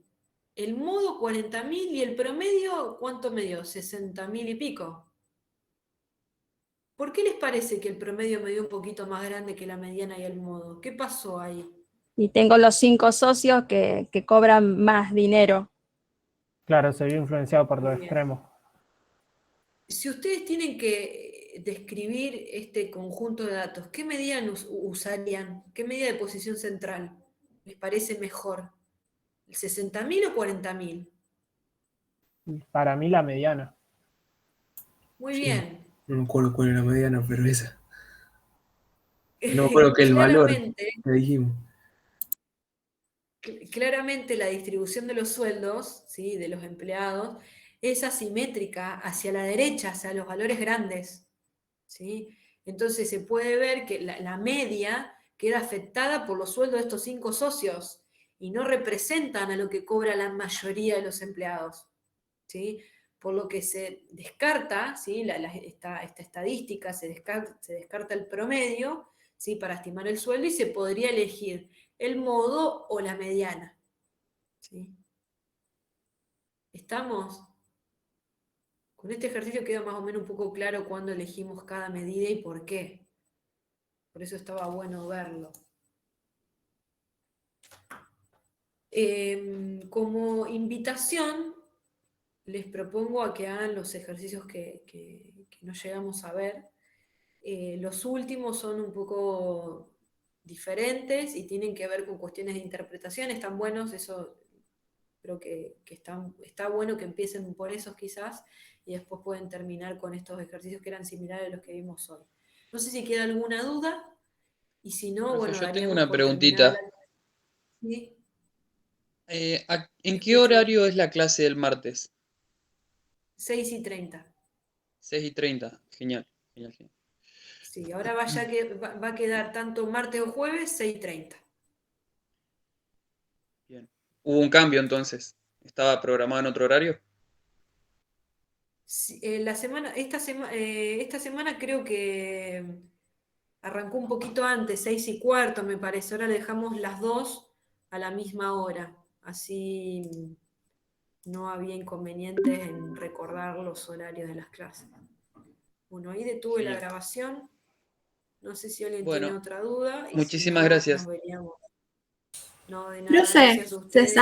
el modo 40.000 y el promedio, ¿cuánto me dio? 60.000 y pico. ¿Por qué les parece que el promedio me dio un poquito más grande que la mediana y el modo? ¿Qué pasó ahí? Y tengo los 5 socios que cobran más dinero. Claro, se vio influenciado por Muy los bien. extremos. Si ustedes tienen que describir este conjunto de datos, ¿qué medida usarían? ¿Qué medida de posición central les parece mejor? ¿El 60.000 o 40.000? Para mí la mediana. Muy Sí. bien. No me acuerdo cuál era la mediana, pero esa. No me acuerdo que el valor que dijimos. Claramente la distribución de los sueldos, ¿sí?, de los empleados, es asimétrica hacia la derecha, hacia los valores grandes, ¿sí? Entonces se puede ver que la media queda afectada por los sueldos de estos 5 socios y no representan a lo que cobra la mayoría de los empleados, ¿sí? Por lo que se descarta, ¿sí?, esta estadística, se descarta el promedio, ¿sí?, para estimar el sueldo, y se podría elegir el modo o la mediana, ¿sí? ¿Estamos? Con este ejercicio queda más o menos un poco claro cuándo elegimos cada medida y por qué. Por eso estaba bueno verlo. Como invitación, les propongo a que hagan los ejercicios que no llegamos a ver. Los últimos son un poco diferentes y tienen que ver con cuestiones de interpretación. Están buenos, eso creo que está bueno que empiecen por esos quizás y después pueden terminar con estos ejercicios que eran similares a los que vimos hoy. No sé si queda alguna duda y si no, Profe, bueno, yo tengo daríamos una por terminada preguntita. ¿Sí? ¿En qué Escucho. horario es la clase del martes? 6:30. 6:30. Genial, genial, genial. Sí, ahora va a quedar tanto martes o jueves 6:30. Bien. ¿Hubo un cambio entonces? ¿Estaba programado en otro horario? Sí, esta semana creo que arrancó un poquito antes, 6:15 me parece. Ahora le dejamos las 2 a la misma hora. Así no había inconvenientes en recordar los horarios de las clases. Bueno, ahí detuve la Genial. grabación. No sé si alguien tiene Bueno, otra duda y si muchísimas no, gracias. nos veríamos. No, de nada, Profe, gracias a ustedes.